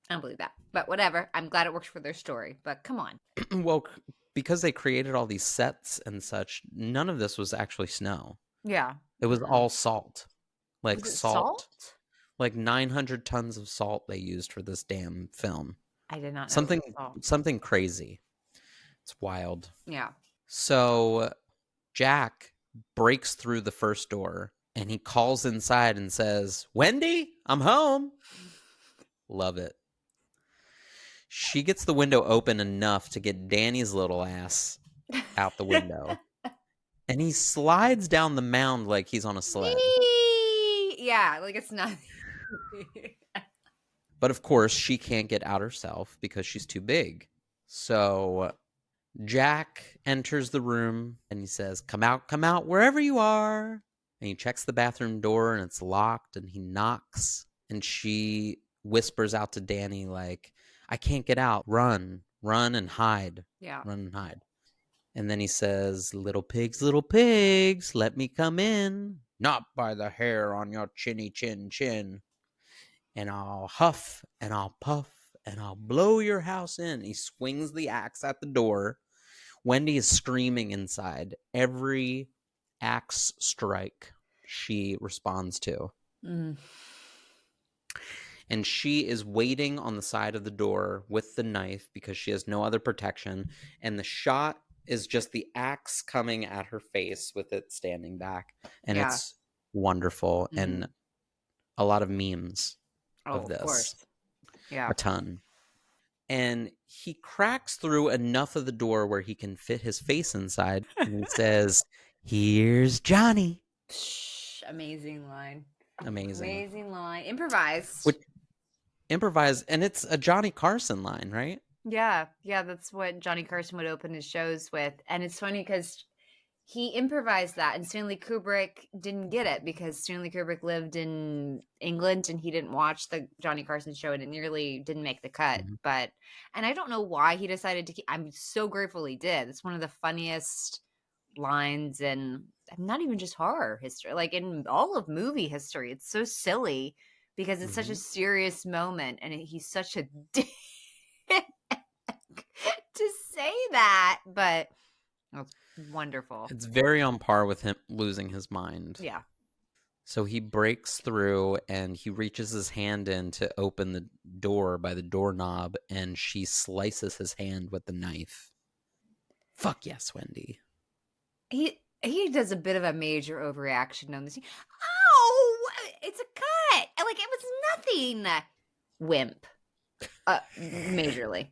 I don't believe that. But whatever. I'm glad it works for their story. But come on. Well, because they created all these sets and such, none of this was actually snow. Yeah. It was all salt. Like Was it salt. salt? Like 900 tons of salt they used for this damn film. I did not know it Something was salt. something crazy. It's wild. Yeah. So Jack breaks through the first door and he calls inside and says, "Wendy, I'm home." Love it. She gets the window open enough to get Danny's little ass out the window. And he slides down the mound like he's on a sled. Yeah, like it's not. But of course, she can't get out herself because she's too big. So Jack enters the room and he says, come out, wherever you are." And he checks the bathroom door and it's locked and he knocks. And she whispers out to Danny, like, "I can't get out. Run and hide. Yeah. Run and hide." And then he says, little pigs, let me come in. Not by the hair on your chinny chin. And I'll huff and I'll puff and I'll blow your house in. He swings the axe at the door. Wendy is screaming inside. Every axe strike she responds to. Mm. And she is waiting on the side of the door with the knife because she has no other protection. And the shot is just the axe coming at her face with it standing back. And Yeah. it's wonderful. Mhm. And a lot of memes of this. Of course. Yeah. A ton. And he cracks through enough of the door where he can fit his face inside. And he says, "Here's Johnny." Psh, amazing line. Amazing. Amazing line. Improvised. Which, improvised. And it's a Johnny Carson line, right? Yeah. That's what Johnny Carson would open his shows with. And it's funny because he improvised that and Stanley Kubrick didn't get it because Stanley Kubrick lived in England and he didn't watch the Johnny Carson show and it nearly didn't make the cut. Mhm. And I don't know why he decided to keep, I'm so grateful he did. It's one of the funniest lines in not even just horror history, like in all of movie history. It's so silly because it's such a serious moment and he's such a dick to say that, but it's wonderful. It's very on par with him losing his mind. Yeah. So he breaks through and he reaches his hand in to open the door by the doorknob and she slices his hand with the knife. Fuck yes, Wendy. He does a bit of a major overreaction on this. Oh, it's a cut. Like it was nothing. Wimp. Majorly.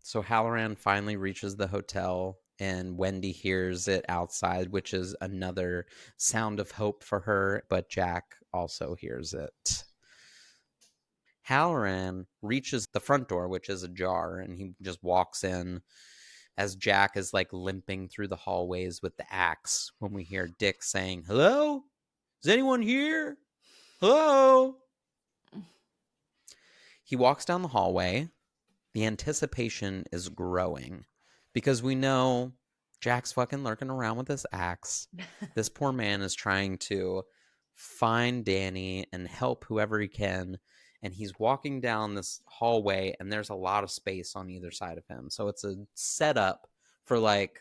So Hallorann finally reaches the hotel and Wendy hears it outside, which is another sound of hope for her, but Jack also hears it. Hallorann reaches the front door, which is ajar, and he just walks in as Jack is like limping through the hallways with the axe when we hear Dick saying, "Hello? Is anyone here? Hello?" He walks down the hallway. The anticipation is growing because we know Jack's fucking lurking around with this axe. This poor man is trying to find Danny and help whoever he can. And he's walking down this hallway and there's a lot of space on either side of him. So it's a setup for like,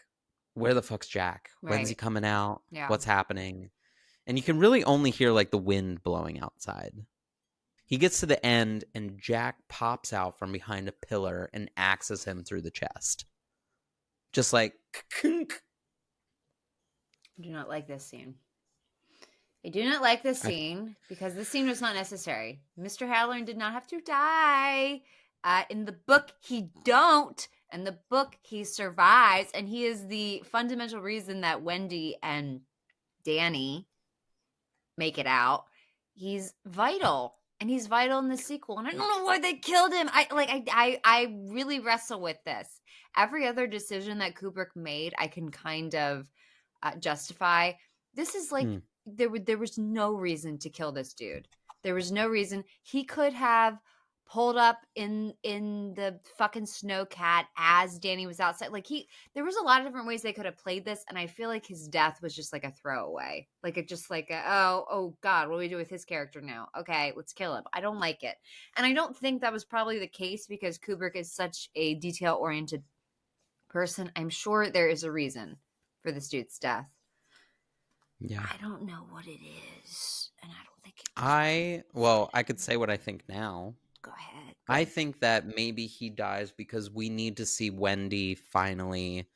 where the fuck's Jack? When's he coming out? Yeah. What's happening? And you can really only hear like the wind blowing outside. He gets to the end and Jack pops out from behind a pillar and axes him through the chest. Just like, I do not like this scene. I do not like this scene because this scene was not necessary. Mr. Hallorann did not have to die. In the book, he don't. In the book, he survives. And he is the fundamental reason that Wendy and Danny make it out. He's vital. And he's vital in the sequel. And I don't know why they killed him. I really wrestle with this. Every other decision that Kubrick made, I can kind of justify. This is like, there was no reason to kill this dude. There was no reason. He could have pulled up in the fucking snowcat as Danny was outside. Like there was a lot of different ways they could have played this, and I feel like his death was just like a throwaway. Like it just like oh God, what do we do with his character now? Okay, let's kill him. I don't like it. And I don't think that was probably the case because Kubrick is such a detail-oriented person. I'm sure there is a reason for this dude's death. Yeah. I don't know what it is, and I don't think it I could say what I think now. Go ahead. I think that maybe he dies because we need to see Wendy finally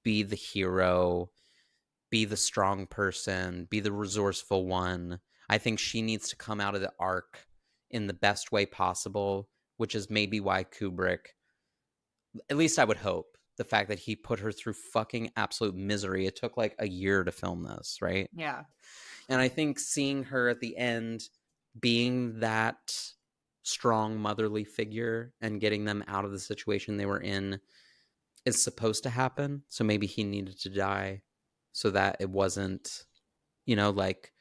be the hero, be the strong person, be the resourceful one. I think she needs to come out of the arc in the best way possible, which is maybe why Kubrick, at least I would hope, the fact that he put her through fucking absolute misery. It took like a year to film this, right? Yeah. And I think seeing her at the end being that strong motherly figure and getting them out of the situation they were in is supposed to happen. So maybe he needed to die so that it wasn't, like,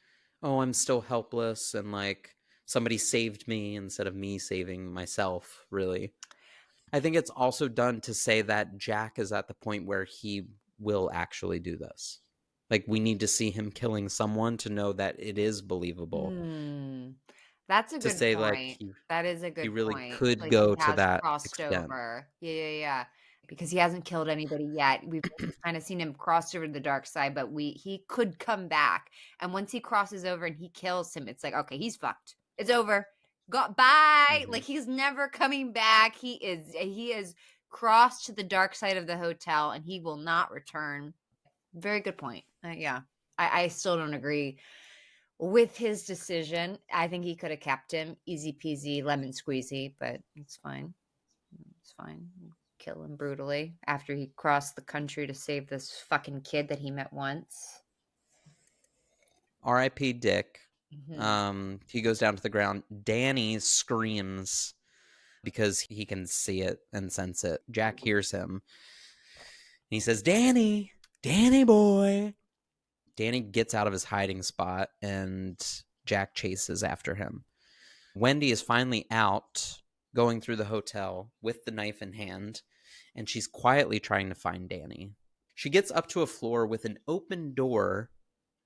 oh, I'm still helpless and like somebody saved me instead of me saving myself, really. I think it's also done to say that Jack is at the point where he will actually do this. Like, we need to see him killing someone to know that it is believable. That's a To good say, like, point. That is a he good really point. could Like, he go to has that crossed extent. over. Yeah. Because he hasn't killed anybody yet. We've kind of seen him cross over to the dark side, but he could come back. And once he crosses over and he kills him, it's like, okay, he's fucked. It's over. Bye. Like, he's never coming back. He is crossed to the dark side of the hotel and he will not return. Very good point. Yeah. I still don't agree with his decision. I think he could have kept him. Easy peasy, lemon squeezy, but it's fine. It's fine. Kill him brutally after he crossed the country to save this fucking kid that he met once. R.I.P. Dick. Mhm. He goes down to the ground. Danny screams because he can see it and sense it. Jack hears him. He says, Danny, Danny boy. Danny gets out of his hiding spot and Jack chases after him. Wendy is finally out, going through the hotel with the knife in hand, and she's quietly trying to find Danny. She gets up to a floor with an open door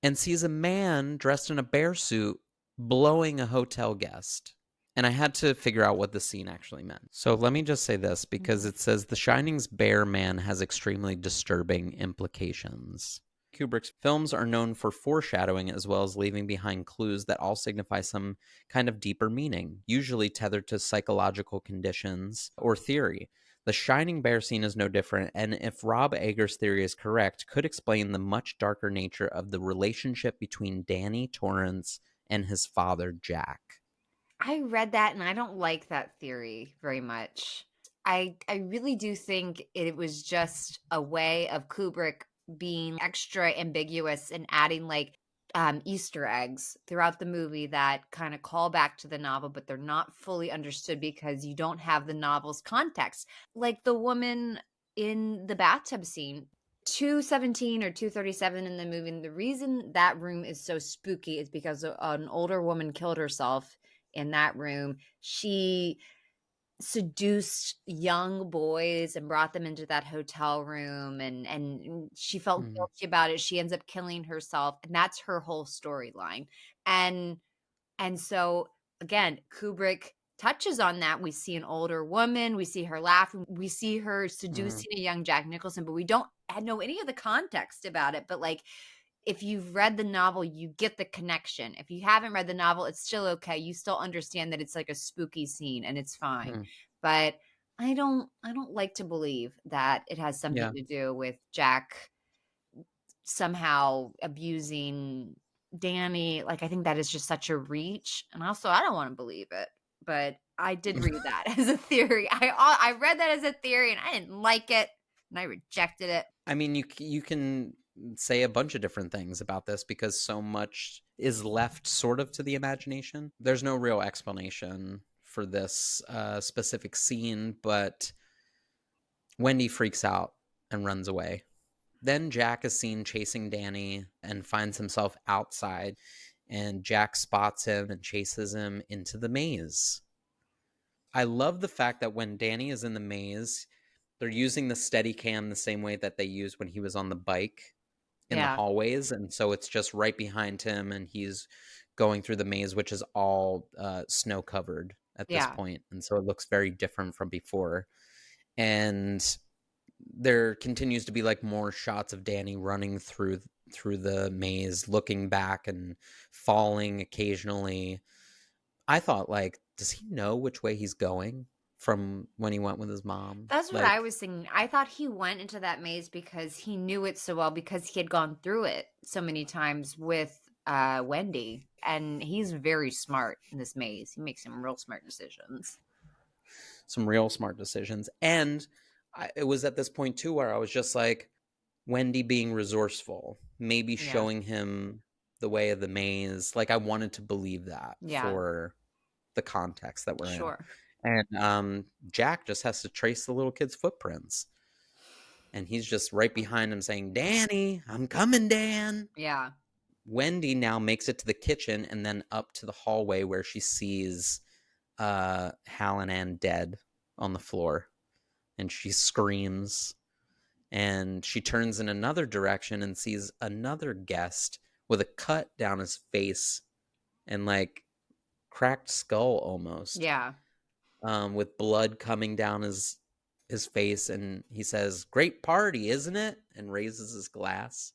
and sees a man dressed in a bear suit blowing a hotel guest. And I had to figure out what the scene actually meant. So let me just say this, because it says The Shining's bear man has extremely disturbing implications. Kubrick's films are known for foreshadowing as well as leaving behind clues that all signify some kind of deeper meaning, usually tethered to psychological conditions or theory. The Shining bear scene is no different, and if Rob Eger's theory is correct, could explain the much darker nature of the relationship between Danny Torrance and his father, Jack. I read that and I don't like that theory very much. I really do think it was just a way of Kubrick being extra ambiguous and adding like Easter eggs throughout the movie that kind of call back to the novel, but they're not fully understood because you don't have the novel's context. Like the woman in the bathtub scene, 217 or 237 in the movie. And the reason that room is so spooky is because an older woman killed herself in that room. She seduced young boys and brought them into that hotel room, and she felt guilty about it. She ends up killing herself, and that's her whole storyline. And so again, Kubrick touches on that. We see an older woman, we see her laughing, we see her seducing a young Jack Nicholson, but we don't know any of the context about it. But like, if you've read the novel, you get the connection. If you haven't read the novel, it's still okay. You still understand that it's like a spooky scene and it's fine. But I don't like to believe that it has something to do with Jack somehow abusing Danny. Like, I think that is just such a reach. And also, I don't want to believe it. But I did read that as a theory. I read that as a theory and I didn't like it and I rejected it. I mean, you can say a bunch of different things about this because so much is left sort of to the imagination. There's no real explanation for this specific scene, but Wendy freaks out and runs away. Then Jack is seen chasing Danny and finds himself outside, and Jack spots him and chases him into the maze. I love the fact that when Danny is in the maze, they're using the Steadicam the same way that they used when he was on the bike in the hallways. And so it's just right behind him and he's going through the maze, which is all snow covered at this point. And so it looks very different from before. And there continues to be like more shots of Danny running through through the maze, looking back and falling occasionally. I thought, like, does he know which way he's going from when he went with his mom? That's what I Like, was thinking. I thought he went into that maze because he knew it so well, because he had gone through it so many times with Wendy. And he's very smart in this maze. He makes some real smart decisions. some real smart decisions. And it was at this point, too, where I was just like, Wendy being resourceful, maybe Yeah. showing him the way of the maze. Like, I wanted to believe that Yeah. for the context that we're Sure. in. And Jack just has to trace the little kid's footprints. And he's just right behind him saying, Danny, I'm coming, Dan. Yeah. Wendy now makes it to the kitchen and then up to the hallway where she sees Hallorann dead on the floor. And she screams. And she turns in another direction and sees another guest with a cut down his face and like cracked skull almost. Yeah. With blood coming down his face, and he says, "Great party, isn't it?" and raises his glass.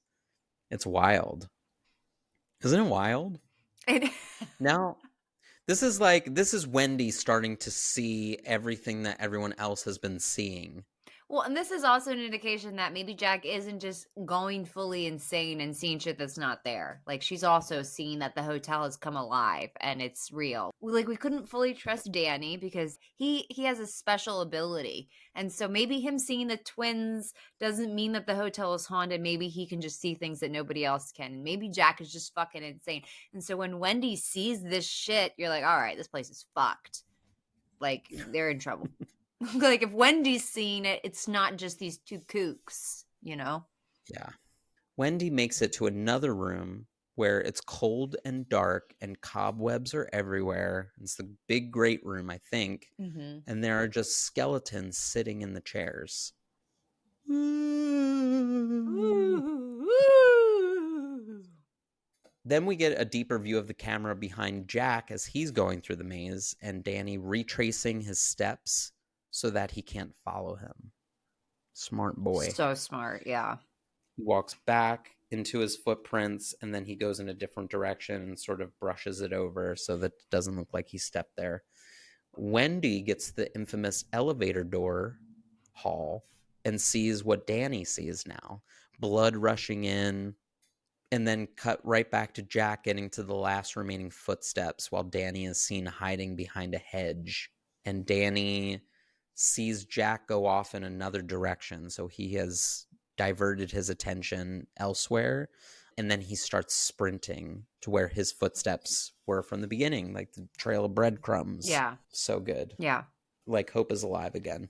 It's wild. Isn't it wild? Now, this is Wendy starting to see everything that everyone else has been seeing. Well, and this is also an indication that maybe Jack isn't just going fully insane and seeing shit that's not there. Like, she's also seeing that the hotel has come alive and it's real. Like, we couldn't fully trust Danny because he has a special ability. And so maybe him seeing the twins doesn't mean that the hotel is haunted. Maybe he can just see things that nobody else can. And maybe Jack is just fucking insane. And so when Wendy sees this shit, you're like, all right, this place is fucked. Like, they're in trouble. Like, if Wendy's seeing it, it's not just these two kooks, you know? Yeah. Wendy makes it to another room where it's cold and dark and cobwebs are everywhere. It's the big great room, I think. Mm-hmm. And there are just skeletons sitting in the chairs. Then we get a deeper view of the camera behind Jack as he's going through the maze, and Danny retracing his steps so that he can't follow him. Smart boy. So smart, yeah. He walks back into his footprints, and then he goes in a different direction and sort of brushes it over so that it doesn't look like he stepped there. Wendy gets the infamous elevator door hall and sees what Danny sees now. Blood rushing in, and then cut right back to Jack getting to the last remaining footsteps while Danny is seen hiding behind a hedge. And Danny sees Jack go off in another direction, so he has diverted his attention elsewhere. And then he starts sprinting to where his footsteps were from the beginning, like the trail of breadcrumbs. Yeah. So good. Yeah. Like hope is alive again.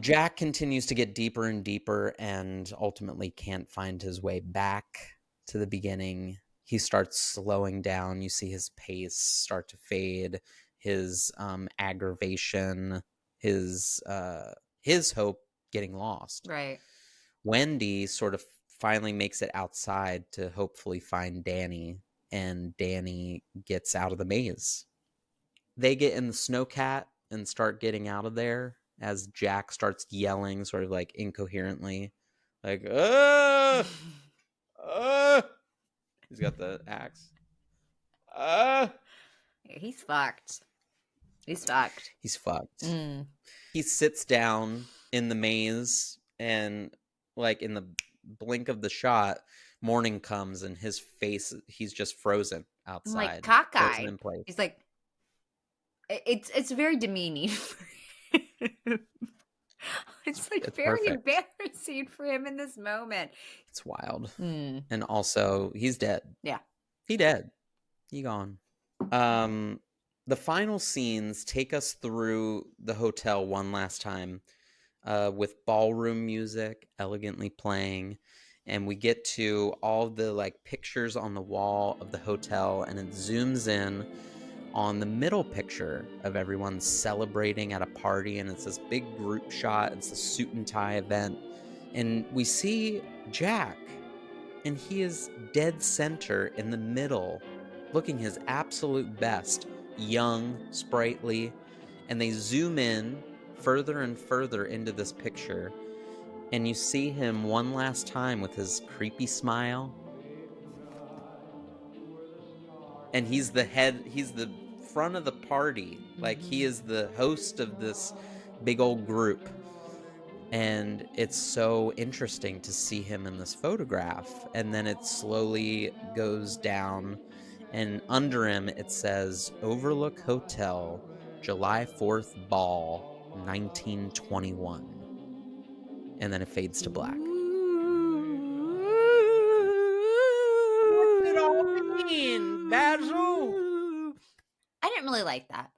Jack continues to get deeper and deeper and ultimately can't find his way back to the beginning. He starts slowing down. You see his pace start to fade, his aggravation, his hope getting lost. Right. Wendy sort of finally makes it outside to hopefully find Danny, and Danny gets out of the maze. They get in the snowcat and start getting out of there as Jack starts yelling sort of like incoherently, like, he's got the axe. He's fucked. He's fucked. He's fucked. Mm. He sits down in the maze, and like in the blink of the shot, morning comes and his face, he's just frozen outside. Like cockeyed. Frozen in place. He's like, it's very demeaning. It's like It's very perfect. embarrassing for him in this moment. It's wild. Mm. And also, he's dead. Yeah. He dead. He gone. The final scenes take us through the hotel one last time with ballroom music elegantly playing. And we get to all the like pictures on the wall of the hotel, and it zooms in on the middle picture of everyone celebrating at a party, and it's this big group shot. It's a suit and tie event, and we see Jack, and he is dead center in the middle, looking his absolute best, young, sprightly, and they zoom in further and further into this picture, And you see him one last time with his creepy smile. And he's the front of the party. Like, he is the host of this big old group. And it's so interesting to see him in this photograph. And then it slowly goes down. And under him, it says Overlook Hotel, July 4th Ball, 1921. And then it fades to black. What's it all mean, Basil? I didn't really like that.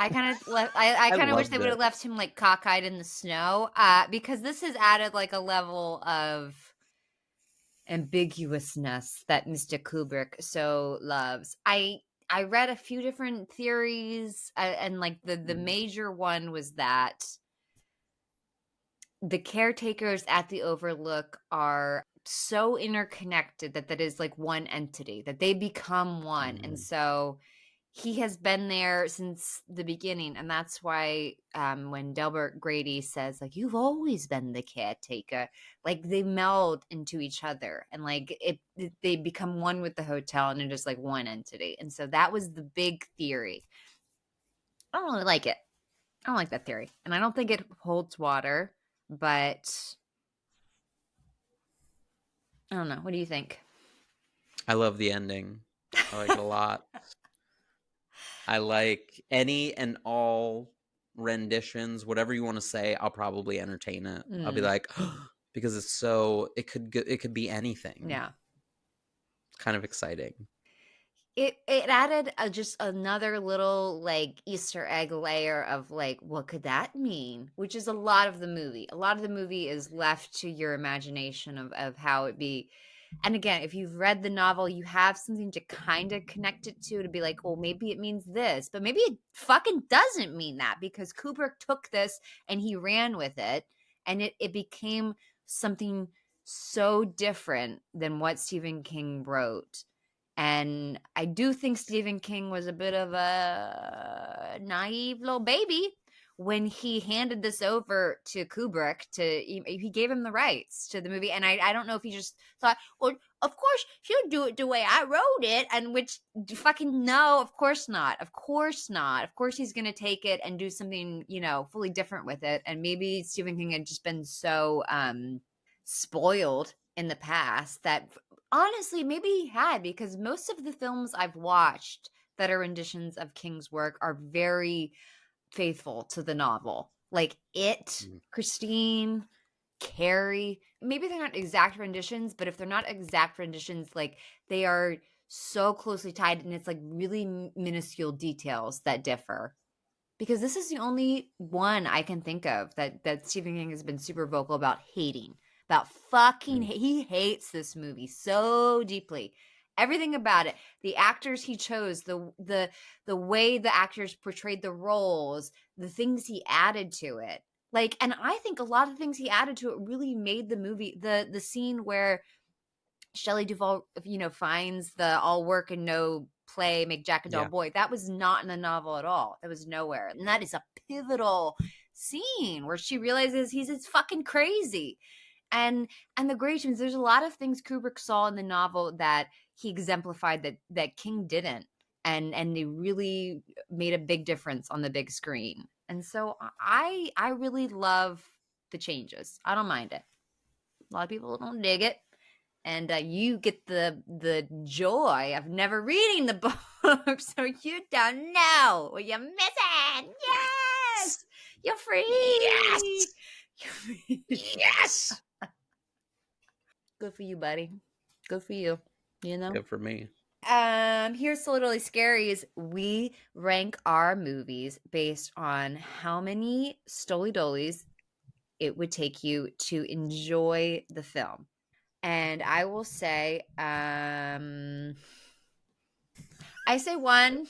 I kind of I kind of wish loved they would have it. left him like cockeyed in the snow, because this has added like a level of ambiguousness that Mr. Kubrick so loves. I read a few different theories, and like the major one was that the caretakers at the Overlook are so interconnected that is like one entity, that they become one. And so he has been there since the beginning, and that's why when Delbert Grady says like, you've always been the caretaker, like they meld into each other, and like they become one with the hotel, and they're just like one entity. And so that was the big theory. I don't really like it. I don't like that theory, and I don't think it holds water, but I don't know. What do you think? I love the ending. I like it a lot. I like any and all renditions, whatever you want to say, I'll probably entertain it. I'll be like, because it's so, it could be anything. Yeah. Kind of exciting. It added just another little like Easter egg layer of like, what could that mean? Which is a lot of the movie. A lot of the movie is left to your imagination of how it be. And again, if you've read the novel, you have something to kind of connect it to be like, oh, maybe it means this, but maybe it fucking doesn't mean that, because Kubrick took this and he ran with it, and it became something so different than what Stephen King wrote. And I do think Stephen King was a bit of a naive little baby when he handed this over to Kubrick. He gave him the rights to the movie. And I don't know if he just thought, well, of course he'll do it the way I wrote it. And which fucking no, of course not. Of course not. Of course he's going to take it and do something, fully different with it. And maybe Stephen King had just been so spoiled in the past that honestly maybe he had, because most of the films I've watched that are renditions of King's work are very faithful to the novel. Like Christine, Carrie, maybe they're not exact renditions, but if they're not exact renditions, like they are so closely tied, and it's like really minuscule details that differ. Because this is the only one I can think of that Stephen King has been super vocal about hating. About fucking he hates this movie so deeply. Everything about it, the actors he chose, the way the actors portrayed the roles, the things he added to it. Like, and I think a lot of things he added to it really made the movie, the scene where Shelley Duvall, finds the all work and no play make Jack a dull boy. That was not in the novel at all. That was nowhere. And that is a pivotal scene where she realizes he's fucking crazy. And the Grecians, there's a lot of things Kubrick saw in the novel that he exemplified that King didn't. And they really made a big difference on the big screen. And so I really love the changes. I don't mind it. A lot of people don't dig it. And you get the joy of never reading the book, so you don't know what you're missing. Yes! You're free! Yes! You're free. Yes! Good for you, buddy. Good for you. Good for me. Here's so Totally Scary is we rank our movies based on how many Stoli Dolis it would take you to enjoy the film. And I will say, I say one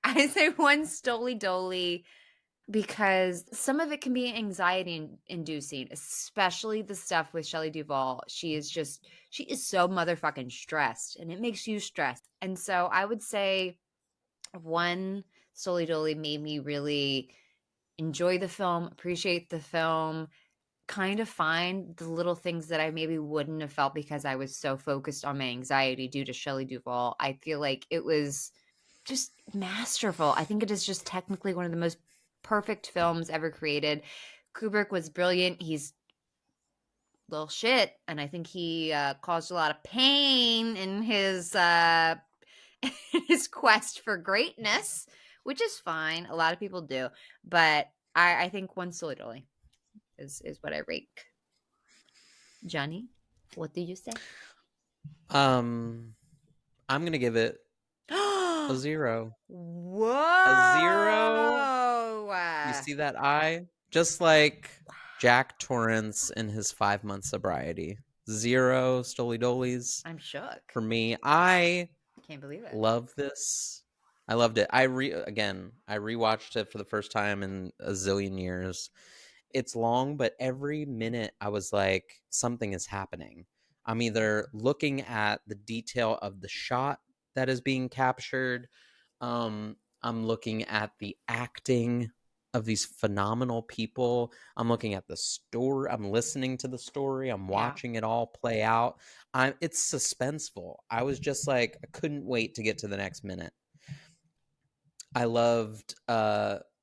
Stoli Doli, because some of it can be anxiety inducing, especially the stuff with Shelley Duvall. She is so motherfucking stressed, and it makes you stressed. And so I would say one Stoli Doli made me really enjoy the film, appreciate the film, kind of find the little things that I maybe wouldn't have felt because I was so focused on my anxiety due to Shelley Duvall. I feel like it was just masterful. I think it is just technically one of the most perfect films ever created. Kubrick was brilliant. He's little shit, and I think he caused a lot of pain in his his quest for greatness, which is fine. A lot of people do, but I think one solely dolly is what I rate. Johnny, what did you say? I'm gonna give it a 0. Whoa! A 0. You see that eye? Just like Jack Torrance in his 5-month sobriety. 0 Stoli Dolies. I'm shook. For me, I can't believe it. Love this. I loved it. I rewatched it for the first time in a zillion years. It's long, but every minute I was like, something is happening. I'm either looking at the detail of the shot that is being captured. I'm looking at the acting of these phenomenal people. I'm looking at the story. I'm listening to the story. I'm watching it all play out. It's suspenseful. I was just like, I couldn't wait to get to the next minute. I loved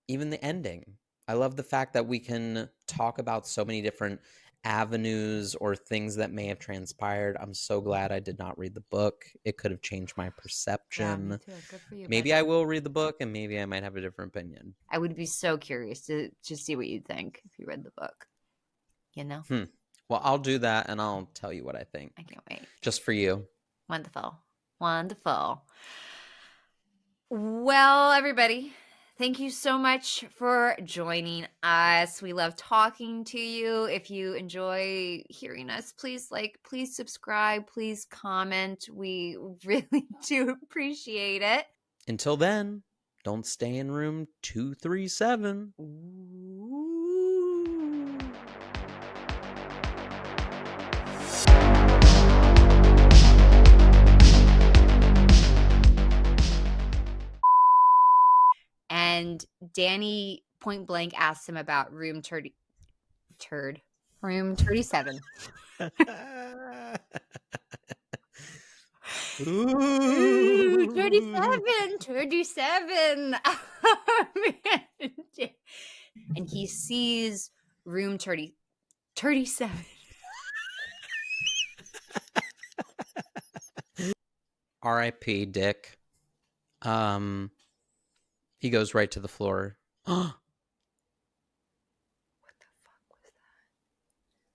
even the ending. I love the fact that we can talk about so many different avenues or things that may have transpired. I'm so glad I did not read the book. It could have changed my perception. Yeah, me too. Good for you. Maybe I will read the book, and maybe I might have a different opinion. I would be so curious to see what you'd think if you read the book. You know? Well, I'll do that, and I'll tell you what I think. I can't wait. Just for you. Wonderful. Wonderful. Well, everybody, thank you so much for joining us. We love talking to you. If you enjoy hearing us, please subscribe, please comment. We really do appreciate it. Until then, don't stay in room 237. Ooh. And Danny point blank asked him about room 37. Ooh, 37. Oh, man. And he sees room 37. R.I.P. Dick. He goes right to the floor.